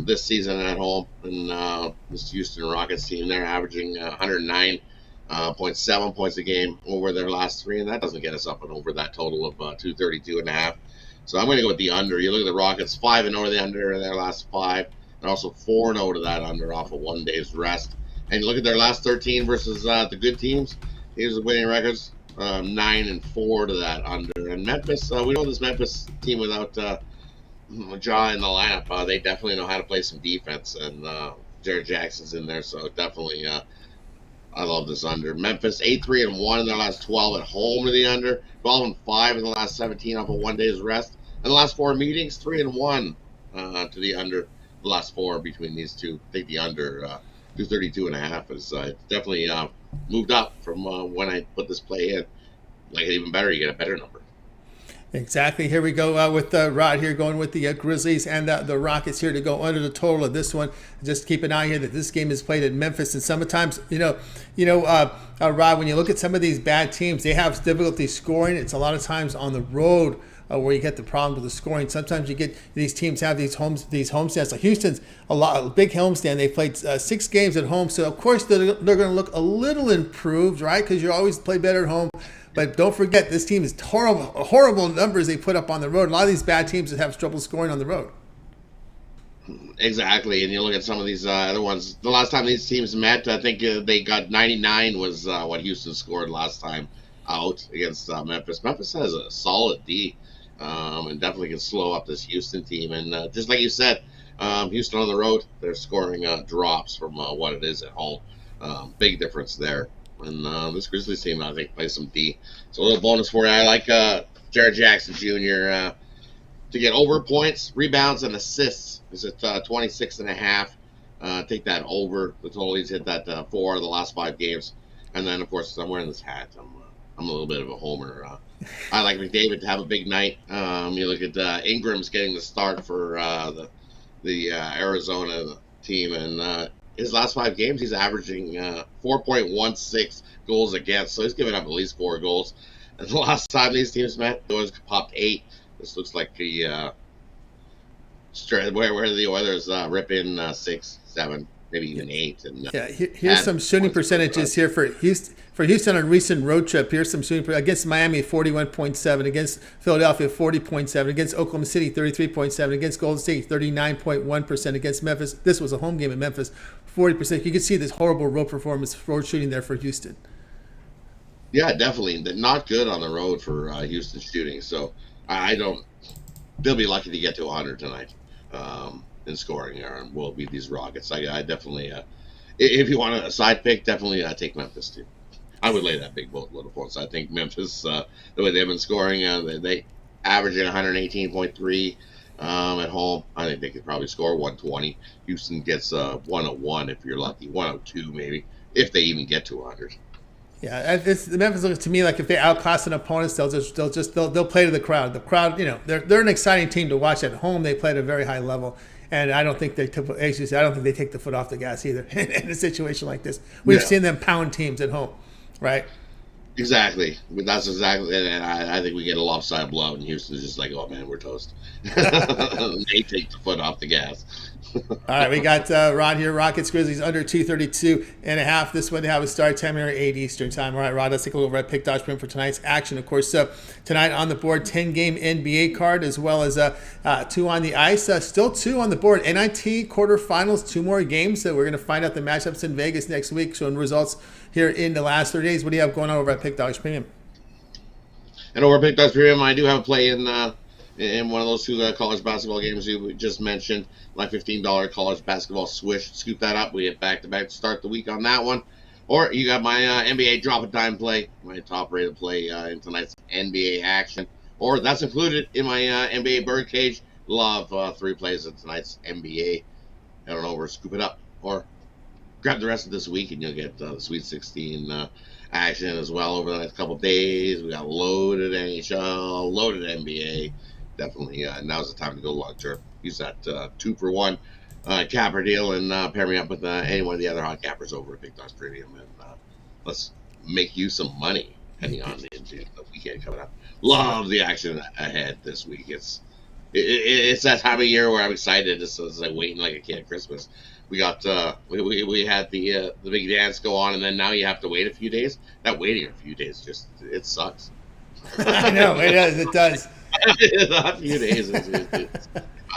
this season at home, and this Houston Rockets team they're averaging 109.7 points a game over their last 3, and that doesn't get us up and over that total of 232.5. So I'm going to go with the under. You look at the Rockets, 5-0 to the under in their last 5. And also 4-0 to that under off of 1 day's rest. And you look at their last 13 versus the good teams. Here's the winning records: 9-4 to that under. And Memphis, we know this Memphis team without Ja in the lineup, they definitely know how to play some defense. And Jared Jackson's in there, so definitely I love this under. Memphis 8-3-1 in their last 12 at home to the under. 12-5 in the last 17 off of 1 day's rest. And the last 4 meetings, 3-1 to the under. The last 4 between these two. Take the under 232.5 is definitely moved up from when I put this play in. Like even better, you get a better number. Exactly. Here we go with Rod here going with the Grizzlies and the Rockets here to go under the total of this one. Just keep an eye here that this game is played in Memphis, and sometimes Rod, when you look at some of these bad teams, they have difficulty scoring. It's a lot of times on the road where you get the problem with the scoring. Sometimes you get these teams have these homestands. Like Houston's a big homestand. They played 6 games at home, so of course they're going to look a little improved, right? Because you always play better at home. But don't forget, this team is horrible numbers they put up on the road. A lot of these bad teams that have trouble scoring on the road. Exactly, and you look at some of these other ones. The last time these teams met, I think they got 99 was what Houston scored last time out against Memphis. Memphis has a solid D. And definitely can slow up this Houston team. And just like you said, Houston on the road, they're scoring drops from what it is at home. Big difference there. And this Grizzlies team, I think, plays some D. So a little bonus for you. I like Jared Jackson Jr. To get over points, rebounds, and assists. Is at 26.5. Take that over. The total he's hit that 4 of the last 5 games. And then, of course, I'm wearing this hat. I'm a little bit of a homer. I like McDavid to have a big night. You look at Ingram's getting the start for the Arizona team, and his last 5 games he's averaging 4.16 goals against, so he's giving up at least 4 goals. And the last time these teams met, it was popped 8. This looks like the where the Oilers rip in 6, 7, maybe even 8. And here's some shooting percentages here for Houston. For Houston on a recent road trip, here's some shooting against Miami, 41.7, against Philadelphia, 40.7, against Oklahoma City, 33.7, against Golden State, 39.1%, against Memphis. This was a home game in Memphis, 40%. You can see this horrible road performance, road shooting there for Houston. Yeah, definitely. Not good on the road for Houston shooting. So they'll be lucky to get to 100 tonight in scoring, and will beat these Rockets. I definitely, if you want a side pick, definitely take Memphis too. I would lay that big boatload of points. I think Memphis, the way they've been scoring, they averaging 118.3 at home. I think they could probably score 120. Houston gets 101 if you're lucky, 102 maybe, if they even get to 100. Yeah, the Memphis looks to me like if they outclass an opponent, they'll play to the crowd. The crowd, they're an exciting team to watch at home. They play at a very high level, And I don't think they took. Actually, I don't think they take the foot off the gas either in a situation like this. We've seen them pound teams at home, right? Exactly. That's exactly, and I think we get a lopsided blowout, and Houston's just like, oh man, we're toast. They take the foot off the gas. All right, we got Rod here. Rockets Grizzlies under 232.5. This one to have a start time here at 8 Eastern time. All right, Rod, let's take a look over at Pick Dodge Print for tonight's action. Of course, tonight on the board, 10-game NBA card as well as 2 on the ice. Still 2 on the board. NIT quarterfinals, 2 more games. So we're going to find out the matchups in Vegas next week, showing results here in the last 30 days. What do you have going on over at Pick Dodge Premium? And over at Pick Dodge Premium, I do have a play in one of those 2 college basketball games you just mentioned. My $15 college basketball swish. Scoop that up. We get back-to-back to start the week on that one. Or you got my NBA drop a dime play, my top-rated play in tonight's NBA action. Or that's included in my NBA birdcage. Love 3 plays in tonight's NBA. I don't know, we're scoop it up. Or grab the rest of this week and you'll get the Sweet 16 action as well over the next couple of days. We got loaded NHL, loaded NBA. Definitely now's the time to go long term. Use that 2-for-1 capper deal and pair me up with any one of the other hot cappers over at Big Dogs Premium, and let's make you some money heading on into the weekend coming up. Love the action ahead this week. It's that time of year where I'm excited. It's like waiting like a kid at Christmas. We got we had the big dance go on, and then now you have to wait a few days. That waiting a few days just it sucks. I know it does. A few days.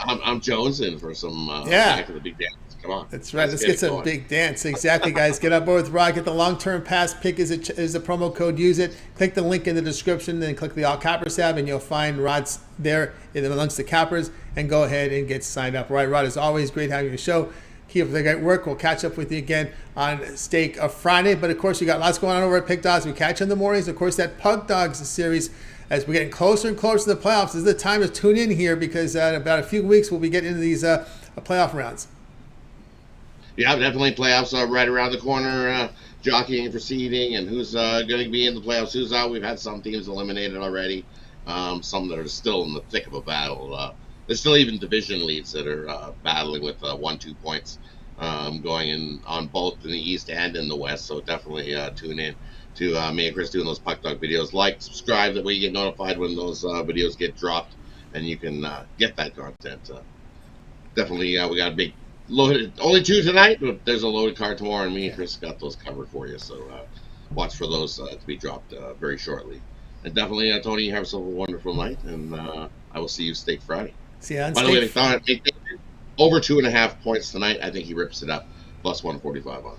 I'm jonesing for some back to the big dance. Come on. That's right. Let's get some big dance. Exactly, guys. Get on board with Rod. Get the long-term pass. Pick is the promo code. Use it. Click the link in the description. Then click the All Cappers tab, and you'll find Rod's there amongst the cappers. And go ahead and get signed up. Right, Rod, it's always great having your show. Keep up the great work. We'll catch up with you again on Steak of Friday. But, of course, we got lots going on over at Pick Dogs. We catch you in the mornings. Of course, that Pug Dogs series, as we're getting closer and closer to the playoffs, this is the time to tune in here because in about a few weeks we'll be getting into these playoff rounds. Yeah, definitely playoffs are right around the corner, jockeying for seeding and who's going to be in the playoffs, who's out. We've had some teams eliminated already, some that are still in the thick of a battle. There's still even division leads that are battling with 1-2 points going in on both in the East and in the West. So definitely tune in to me and Chris doing those Puck Dog videos. Like, subscribe, that way you get notified when those videos get dropped, and you can get that content. Definitely, we got a big loaded, only 2 tonight, but there's a loaded card tomorrow, and me and Chris got those covered for you. So watch for those to be dropped very shortly. And definitely, Tony, you have yourself a wonderful night, and I will see you Steak Friday. See you on By the way, thought over 2.5 points tonight. I think he rips it up. Plus 145 on that.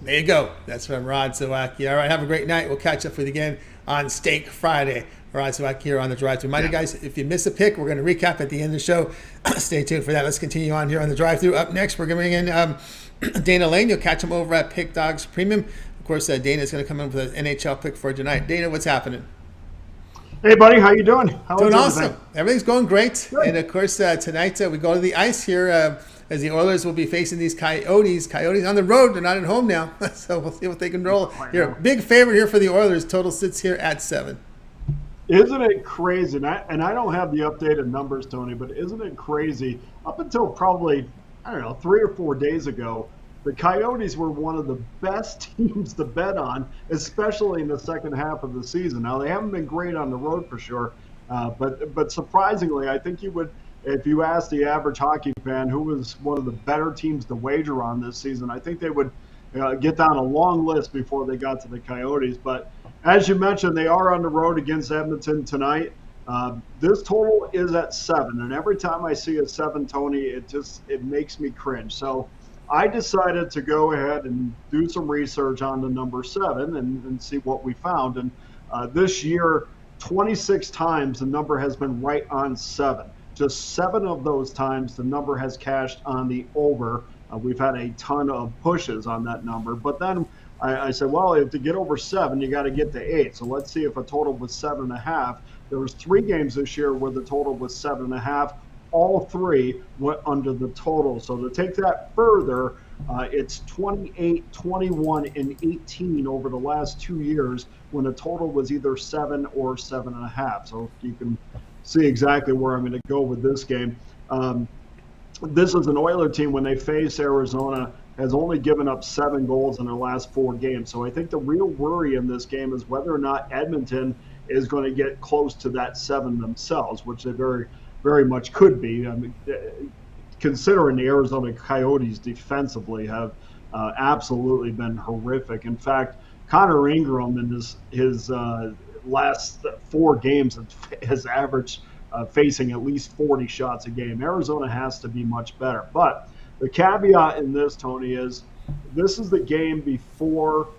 There you go. That's from Rod Zawacki. All right, have a great night. We'll catch up with you again on Steak Friday. Rod Zawacki here on the Drive Thru. Remind you guys, if you miss a pick, we're going to recap at the end of the show. Stay tuned for that. Let's continue on here on the Drive Thru. Up next, we're going to bring in Dana Lane. You'll catch him over at Pick Dogs Premium. Of course, Dana's going to come in with an NHL pick for tonight. Dana, what's happening? Hey, buddy, how you doing? Doing awesome. Everything's going great. Good. And, of course, tonight we go to the ice here as the Oilers will be facing these Coyotes. Coyotes on the road. They're not at home now. So we'll see what they can roll. Here, big favorite here for the Oilers. Total sits here at 7. Isn't it crazy? And I don't have the updated numbers, Tony, but isn't it crazy? Up until probably, 3 or 4 days ago, the Coyotes were one of the best teams to bet on, especially in the second half of the season. Now, they haven't been great on the road for sure, but surprisingly, I think you would, if you asked the average hockey fan who was one of the better teams to wager on this season, I think they would get down a long list before they got to the Coyotes. But as you mentioned, they are on the road against Edmonton tonight. This total is at 7, and every time I see a 7, Tony, it makes me cringe. So I decided to go ahead and do some research on the number 7 and see what we found. And this year, 26 times the number has been right on 7. Just 7 of those times the number has cashed on the over. We've had a ton of pushes on that number. But then I said, well, if to get over 7, you got to get to 8. So let's see if a total was 7.5. There was 3 games this year where the total was 7.5. All 3 went under the total. So to take that further, it's 28, 21, and 18 over the last 2 years when the total was either 7 or 7.5. So you can see exactly where I'm going to go with this game. this is an Oiler team, when they face Arizona, has only given up 7 goals in their last 4 games. So I think the real worry in this game is whether or not Edmonton is going to get close to that 7 themselves, which they very, very much could be. I mean, considering the Arizona Coyotes defensively have absolutely been horrific. In fact, Connor Ingram in his last 4 games has averaged facing at least 40 shots a game. Arizona has to be much better. But the caveat in this, Tony, is this is the game before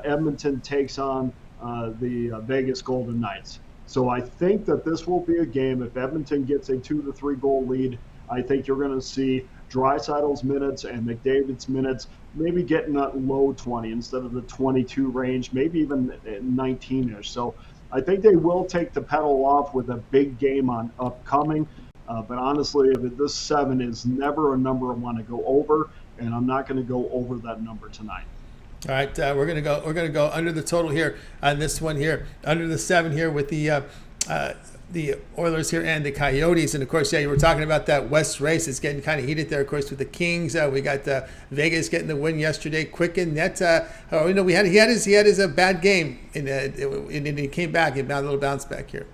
Edmonton takes on the Vegas Golden Knights. So I think that this will be a game, if Edmonton gets a 2 to 3 goal lead, I think you're going to see Draisaitl's minutes and McDavid's minutes maybe getting that low 20 instead of the 22 range, maybe even 19-ish. So I think they will take the pedal off with a big game on upcoming. But honestly, this 7 is never a number I want to go over, and I'm not going to go over that number tonight. All right, we're gonna go under the total here on this one here, under the 7 here with the Oilers here and the Coyotes. And of course, yeah, you were talking about that West race. It's getting kind of heated there, of course, with the Kings. We got Vegas getting the win yesterday. Quicken that. He had his bad game, and he came back. He had a little bounce back here.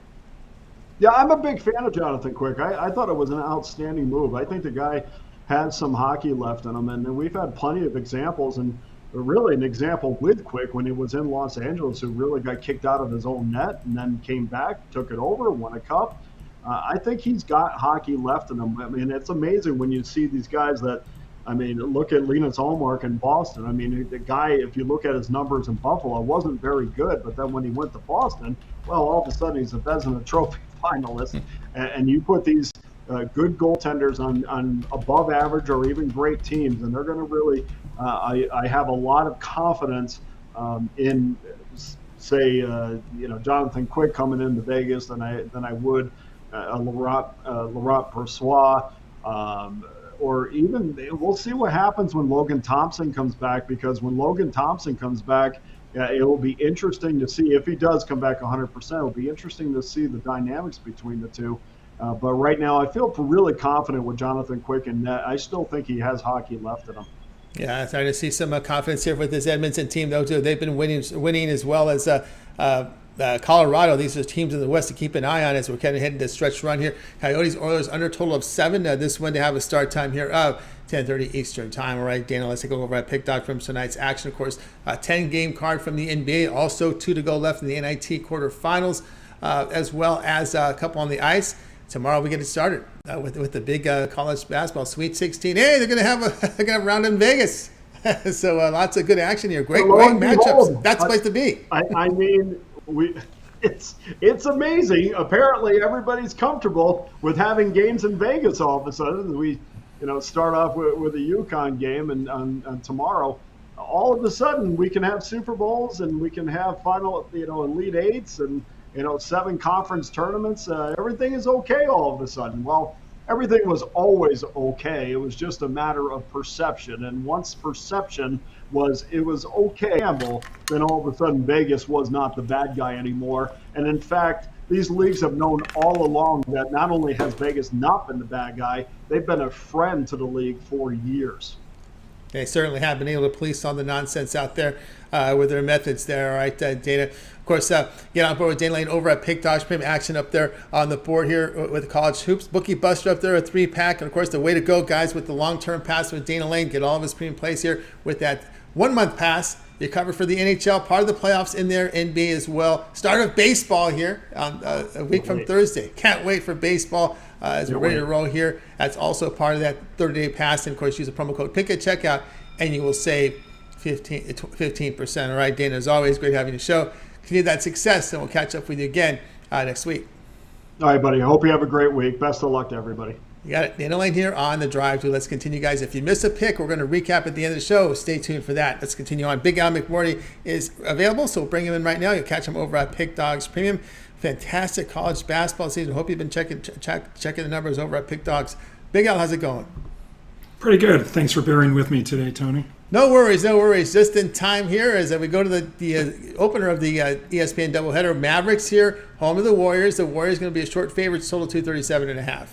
Yeah, I'm a big fan of Jonathan Quick. I thought it was an outstanding move. I think the guy has some hockey left in him, and we've had plenty of examples, and really an example with Quick when he was in Los Angeles, who really got kicked out of his own net and then came back, took it over, won a cup. I think he's got hockey left in him. I mean, it's amazing when you see these guys that, I mean, look at Linus Ullmark in Boston. I mean, the guy, if you look at his numbers in Buffalo, wasn't very good, but then when he went to Boston, well, all of a sudden he's a Vezina Trophy finalist, and you put these good goaltenders on above average or even great teams, and they're going to really I have a lot of confidence in, say, Jonathan Quick coming into Vegas than I would Laurent Brossoit, or even we'll see what happens when Logan Thompson comes back, because when Logan Thompson comes back, it will be interesting to see if he does come back 100%. It'll be interesting to see the dynamics between the two. But right now, I feel really confident with Jonathan Quick, and I still think he has hockey left in him. Yeah, it's starting to see some confidence here with this Edmonton team, though, too. They've been winning as well as Colorado. These are teams in the West to keep an eye on as we're kind of heading to stretch run here. Coyotes, Oilers under a total of 7. This one to have a start time here of 10:30 Eastern time. All right, Dana, let's take a look over at PickDog from tonight's action. Of course, a 10-game card from the NBA. Also 2 to go left in the NIT quarterfinals, as well as a couple on the ice. Tomorrow we get it started with the big college basketball Sweet 16. Hey, they're gonna have a round in Vegas, so lots of good action here. Great matchups. That's the place to be. I mean, it's amazing. Apparently, everybody's comfortable with having games in Vegas all of a sudden. We, start off with a UConn game, and on tomorrow, all of a sudden we can have Super Bowls and we can have final, Elite Eights and 7 conference tournaments. Everything is okay all of a sudden. Well, everything was always okay. It was just a matter of perception. And once perception was it was okay, then all of a sudden Vegas was not the bad guy anymore. And in fact, these leagues have known all along that not only has Vegas not been the bad guy, they've been a friend to the league for years. They certainly have been able to police all the nonsense out there with their methods there. All right, Dana. Of course, get on board with Dana Lane over at PickDogs. Premium action up there on the board here with College Hoops. Bookie Buster up there, a 3-pack. And, of course, the way to go, guys, with the long-term pass with Dana Lane. Get all of his premium plays here with that 1-month pass. You're covered for the NHL, part of the playoffs in there, NBA as well. Start of baseball here on a week from Thursday. Can't wait for baseball as we're ready to roll here. That's also part of that 30-day pass. And, of course, use the promo code PICK at checkout, and you will save 15%. All right, Dana, as always, great having you show. Continue that success, and we'll catch up with you again next week. All right, buddy. I hope you have a great week. Best of luck to everybody. You got it. Dana Lane here on the drive to. Let's continue, guys. If you miss a pick, we're going to recap at the end of the show. Stay tuned for that. Let's continue on. Big Al McMorty is available, so we'll bring him in right now. You'll catch him over at Pick Dogs Premium. Fantastic college basketball season. Hope you've been checking the numbers over at Pick Dogs. Big Al, how's it going? Pretty good. Thanks for bearing with me today, Tony. No worries. Just in time here as we go to the opener of the ESPN doubleheader. Mavericks here, home of the Warriors. The Warriors going to be a short favorite, total 237.5.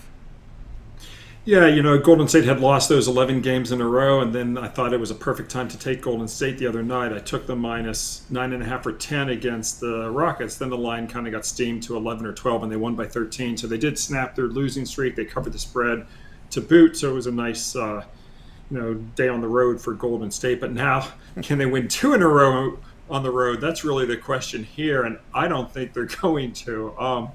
Yeah, Golden State had lost those 11 games in a row, and then I thought it was a perfect time to take Golden State the other night. I took them minus 9.5 or 10 against the Rockets. Then the line kind of got steamed to 11 or 12, and they won by 13. So they did snap their losing streak. They covered the spread to boot, so it was a nice day on the road for Golden State. But now, can they win 2 in a row on the road? That's really the question here, and I don't think they're going to.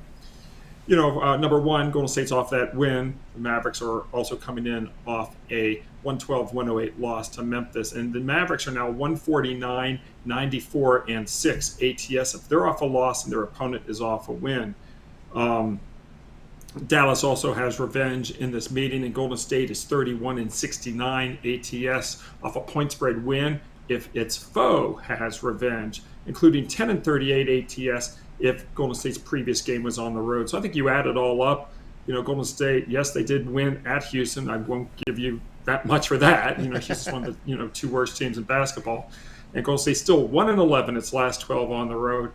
Number one, Golden State's off that win. The Mavericks are also coming in off a 112-108 loss to Memphis. And the Mavericks are now 149, 94, and 6 ATS. If they're off a loss and their opponent is off a win. Dallas also has revenge in this meeting, and Golden State is 31 and 69 ATS off a point spread win if its foe has revenge, including 10 and 38 ATS if Golden State's previous game was on the road. So I think you add it all up. Golden State, yes, they did win at Houston. I won't give you that much for that. Houston's one of the 2 worst teams in basketball. And Golden State's still 1-11 its last 12 on the road.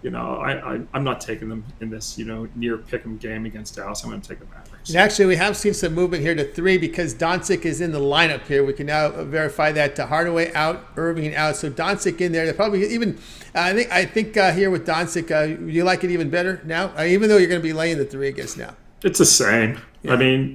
I'm not taking them in this, near pick'em game against Dallas. I'm going to take the Mavericks. And actually, we have seen some movement here to 3 because Doncic is in the lineup here. We can now verify that. Hardaway out, Irving out. So Doncic in there. They're probably even. I think here with Doncic, you like it even better now, even though you're going to be laying the 3, I guess now. It's the same. Yeah. I mean,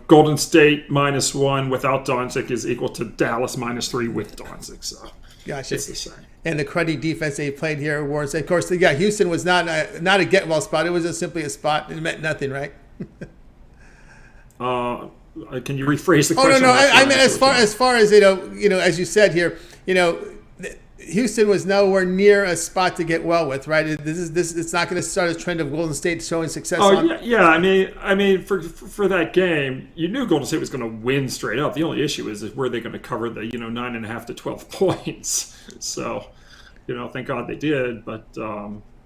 Golden State -1 without Doncic is equal to Dallas -3 with Doncic. So gotcha. It's the same. And the cruddy defense they played here warrants. Of course, Houston was not a get well spot. It was just simply a spot. It meant nothing, right? Can you rephrase the question? No. I mean, as far as as you said here, Houston was nowhere near a spot to get well with, right? It's not going to start a trend of Golden State showing success. Yeah. I mean, for that game, you knew Golden State was going to win straight up. The only issue is were they going to cover the 9.5 to 12 points? So, thank God they did. But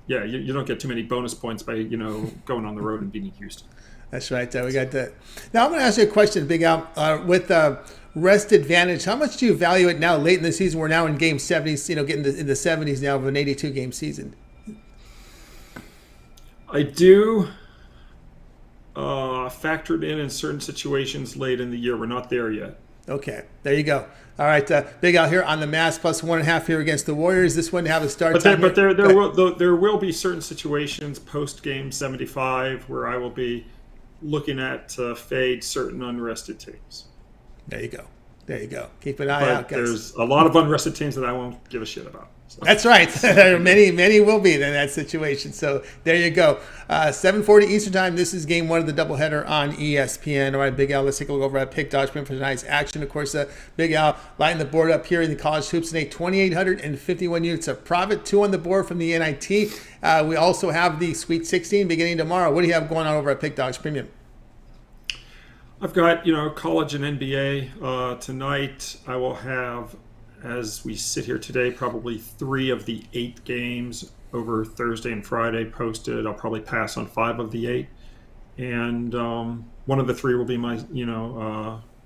you don't get too many bonus points by going on the road and beating Houston. That's right. We got that. Now I'm going to ask you a question, Big Al. With rest advantage, how much do you value it now late in the season? We're now in game 70s, getting in the 70s now of an 82-game season. I do factor it in certain situations late in the year. We're not there yet. Okay, there you go. All right, Big Al here on the Mass plus 1.5 here against the Warriors. This one have a start time. But there will be certain situations post game 75 where I will be looking at fade certain unrested teams. There you go. Keep an eye out, guys. There's a lot of unrested teams that I won't give a shit about. So. That's right. many will be in that situation. So there you go. 7:40 Eastern Time. This is game 1 of the doubleheader on ESPN. All right, Big Al, let's take a look over at Pick Dodge for tonight's action. Of course, Big Al lighting the board up here in the college hoops today. 2,851 units of profit, 2 on the board from the NIT. We also have the Sweet 16 beginning tomorrow. What do you have going on over at Pick Dodge Premium? I've got, college and NBA. Tonight I will have, as we sit here today, probably 3 of the 8 games over Thursday and Friday posted. I'll probably pass on 5 of the 8. And one of the 3 will be my,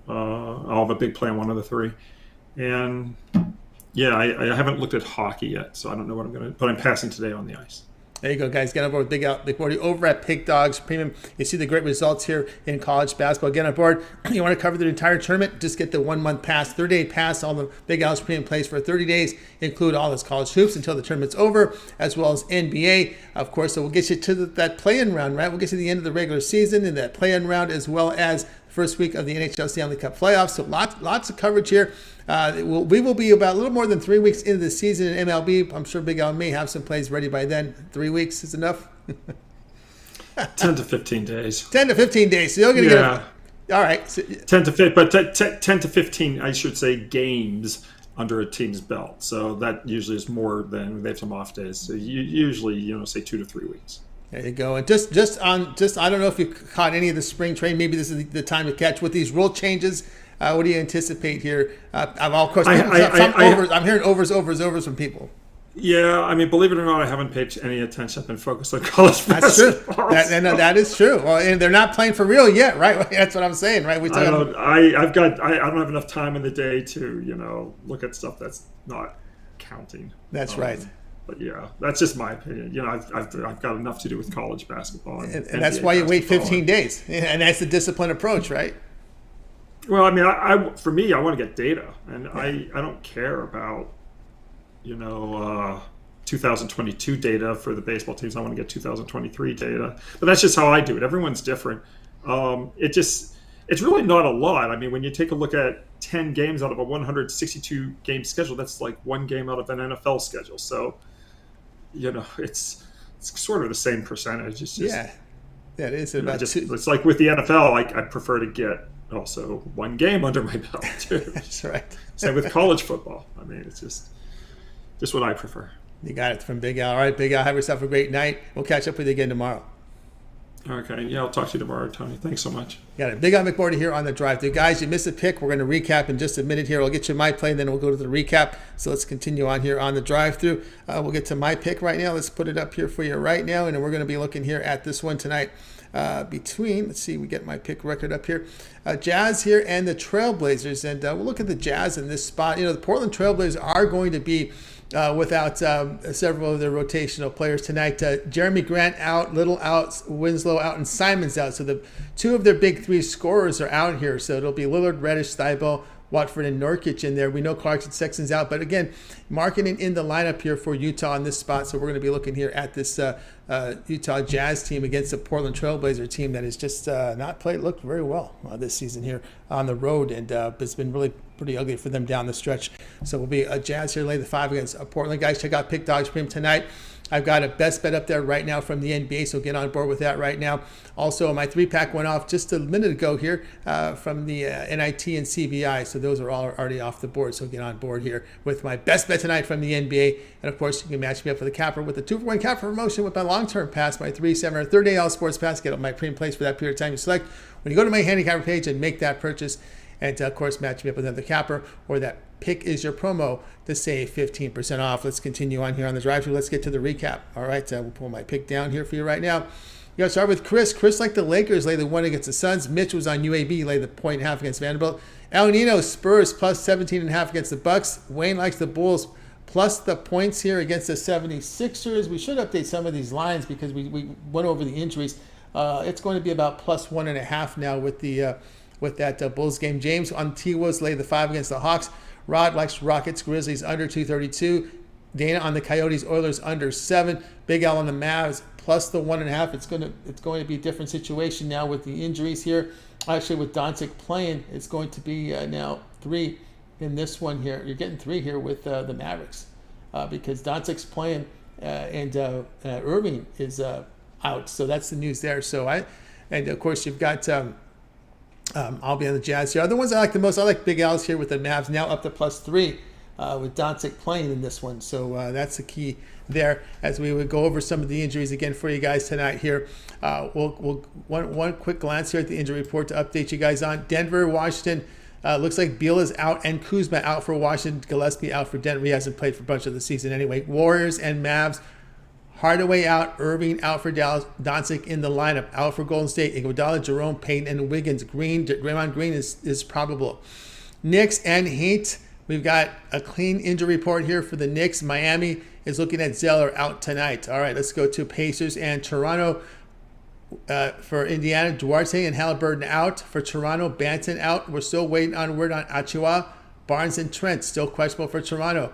I'll have a big play on one of the 3. And, I haven't looked at hockey yet, so I don't know what I'm going to, but I'm passing today on the ice. There you go, guys. Get on board with Big Board over at Pick Dogs Premium. You see the great results here in college basketball. Get on board. You want to cover the entire tournament? Just get the 1-month pass, 30-day pass. All the Big Al's Premium plays for 30 days include all his college hoops until the tournament's over, as well as NBA. Of course, so we'll get you to that play-in round, right? We'll get you to the end of the regular season and that play-in round, as well as first week of the NHL Stanley Cup playoffs. So lots of coverage here. We will be about a little more than 3 weeks into the season in MLB. I'm sure Big Al may have some plays ready by then. 3 weeks is enough? 10 to 15 days. 10 to 15 days. So you're going to get all right. So, 10 to 15, I should say, games under a team's belt. So that usually is more than they have some off days. So you usually, say 2 to 3 weeks. There you go. And just I don't know if you caught any of the spring training. Maybe this is the time to catch with these rule changes. What do you anticipate here? Of course, I'm hearing overs from people. Yeah, I mean, believe it or not, I haven't paid any attention. I've been focused on college basketball. That's true. That is true. Well, and they're not playing for real yet, right? That's what I'm saying, right? I don't have enough time in the day to look at stuff that's not counting. That's right. But yeah, that's just my opinion. I've got enough to do with college basketball, and that's why you wait 15 days, and that's the disciplined approach, right? Well, I mean, for me, I want to get data, and I don't care about 2022 data for the baseball teams. I want to get 2023 data, but that's just how I do it. Everyone's different. It's really not a lot. I mean, when you take a look at 10 games out of a 162 game schedule, that's like one game out of an NFL schedule. So, it's sort of the same percentage. It's just, it is about it's like with the NFL, I prefer to get also one game under my belt too. That's right. Same with college football. I mean, it's just what I prefer. You got it from Big Al. All right, Big Al, have yourself a great night. We'll catch up with you again tomorrow. Okay. Yeah, I'll talk to you tomorrow, Tony. Thanks so much. Got it. Big Al McBordy here on the Drive Thru. Guys, you missed a pick. We're going to recap in just a minute here. I'll get you my play, and then we'll go to the recap. So let's continue on here on the Drive Thru. We'll get to my pick right now. Let's put it up here for you right now, and we're going to be looking here at this one tonight let's see, we get my pick record up here. Jazz here and the Trailblazers, and we'll look at the Jazz in this spot. The Portland Trailblazers are going to be without several of their rotational players tonight. Jeremy Grant out, Little out, Winslow out, and Simons out. So the two of their big three scorers are out here. So it'll be Lillard, Reddish, Thibault, Watford, and Nurkic in there. We know Clarkson, Sexton's out. But again, Markkanen in the lineup here for Utah in this spot. So we're going to be looking here at this Utah Jazz team against the Portland Trailblazer team that has just looked very well this season here on the road. And it's been really pretty ugly for them down the stretch. So we'll be a Jazz here, lay the 5 against Portland. Guys, check out Pick Dogs Premium tonight. I've got a best bet up there right now from the NBA, so get on board with that right now. Also, my 3-pack went off just a minute ago here from the NIT and CBI, so those are all already off the board, so get on board here with my best bet tonight from the NBA. And, of course, you can match me up with a capper with a 2-for-1 capper promotion with my long-term pass, my 3, 7, or 30-day all sports pass. Get up my premium place for that period of time you select. When you go to my Handicapper page and make that purchase, and, of course, match me up with another capper or that pick is your promo to save 15% off. Let's continue on here on the Drive-Thru. Let's get to the recap. All right, we'll pull my pick down here for you right now. You got to start with Chris. Chris liked the Lakers, lay the 1 against the Suns. Mitch was on UAB, lay the 1.5 against Vanderbilt. El Nino, Spurs plus 17.5 against the Bucks. Wayne likes the Bulls plus the points here against the 76ers. We should update some of these lines because we went over the injuries. It's going to be about plus 1.5 now with that Bulls game. James on T-Wolves lay the 5 against the Hawks. Rod likes Rockets, Grizzlies under 232. Dana on the Coyotes, Oilers under 7. Big Al on the Mavs plus the 1.5. It's going to be a different situation now with the injuries here. Actually, with Doncic playing, it's going to be now 3 in this one here. You're getting 3 here with the Mavericks because Doncic's playing and Irving is out. So that's the news there. And of course you've got. I'll be on the Jazz here. Other ones I like the most, I like Big Al's here with the Mavs now up to plus 3 with Doncic playing in this one. So that's the key there as we would go over some of the injuries again for you guys tonight here. We'll one quick glance here at the injury report to update you guys on. Denver, Washington, looks like Beal is out and Kuzma out for Washington. Gillespie out for Denver. He hasn't played for a bunch of the season anyway. Warriors and Mavs. Hardaway out, Irving out for Dallas, Doncic in the lineup, out for Golden State, Iguodala, Jerome, Payton, and Wiggins. Draymond Green is probable. Knicks and Heat, we've got a clean injury report here for the Knicks. Miami is looking at Zeller out tonight. All right, let's go to Pacers and Toronto. For Indiana, Duarte and Halliburton out. For Toronto, Banton out. We're still waiting on word on Achua. Barnes and Trent still questionable for Toronto.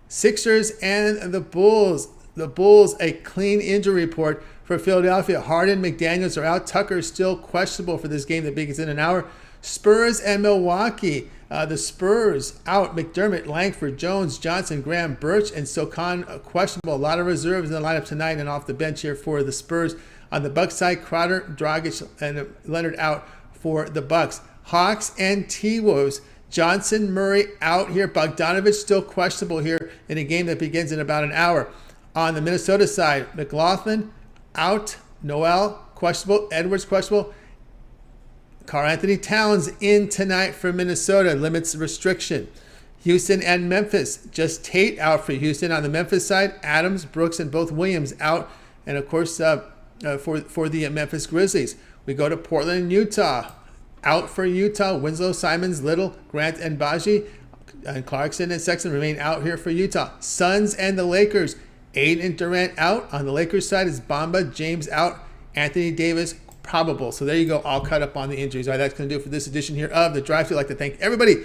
Sixers and the Bulls. The Bulls, a clean injury report for Philadelphia. Harden, McDaniels are out. Tucker is still questionable for this game that begins in an hour. Spurs and Milwaukee. The Spurs out. McDermott, Langford, Jones, Johnson, Graham, Birch, and Sokan questionable. A lot of reserves in the lineup tonight and off the bench here for the Spurs. On the Bucks side, Crowder, Dragic, and Leonard out for the Bucks. Hawks and T-Wolves. Johnson, Murray out here. Bogdanovich still questionable here in a game that begins in about an hour. On the Minnesota side, McLaughlin out, Noel questionable, Edwards questionable. Karl-Anthony Towns in tonight for Minnesota, limits restriction. Houston and Memphis, just Tate out for Houston. On the Memphis side, Adams, Brooks, and both Williams out. And of course, for the Memphis Grizzlies, we go to Portland and Utah. Out for Utah, Winslow, Simons, Little, Grant, and Baji. And Clarkson and Sexton remain out here for Utah. Suns and the Lakers. Aiden and Durant out. On the Lakers side is Bamba, James out, Anthony Davis probable. So there you go, all caught up on the injuries. All right, that's going to do it for this edition here of The Drive-Thru. I'd like to thank everybody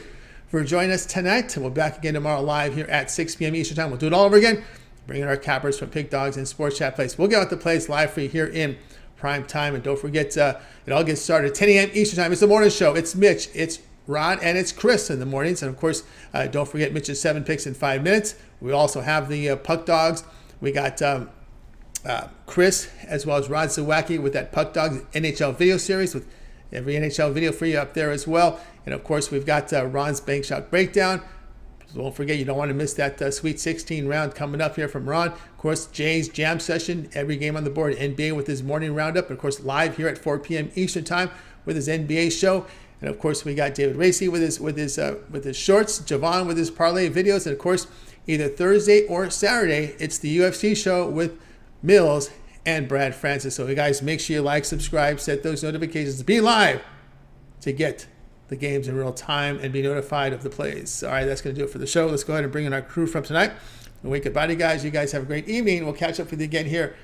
for joining us tonight. We'll be back again tomorrow live here at 6 p.m. Eastern Time. We'll do it all over again, bringing our cappers from Pig Dogs and Sports Chat Place. We'll get out the plays live for you here in prime time. And don't forget, it all gets started at 10 a.m. Eastern Time. It's the morning show. It's Mitch, it's Ron, and it's Chris in the mornings. And, of course, don't forget Mitch's 7 picks in 5 minutes. We also have the Puck Dogs. We got Chris as well as Rod Zawacki with that Puck Dogs NHL video series with every NHL video for you up there as well. And, of course, we've got Ron's Bank Shot Breakdown. So don't forget, you don't want to miss that Sweet 16 round coming up here from Ron. Of course, Jay's Jam Session, every game on the board, NBA with his morning roundup. And, of course, live here at 4 p.m. Eastern Time with his NBA show. And, of course, we got David Racy with his shorts, Javon with his parlay videos. And, of course, either Thursday or Saturday, it's the UFC show with Mills and Brad Francis. So, you guys, make sure you like, subscribe, set those notifications, be live to get the games in real time and be notified of the plays. All right, that's going to do it for the show. Let's go ahead and bring in our crew from tonight. And wake up, body guys. You guys have a great evening. We'll catch up with you again here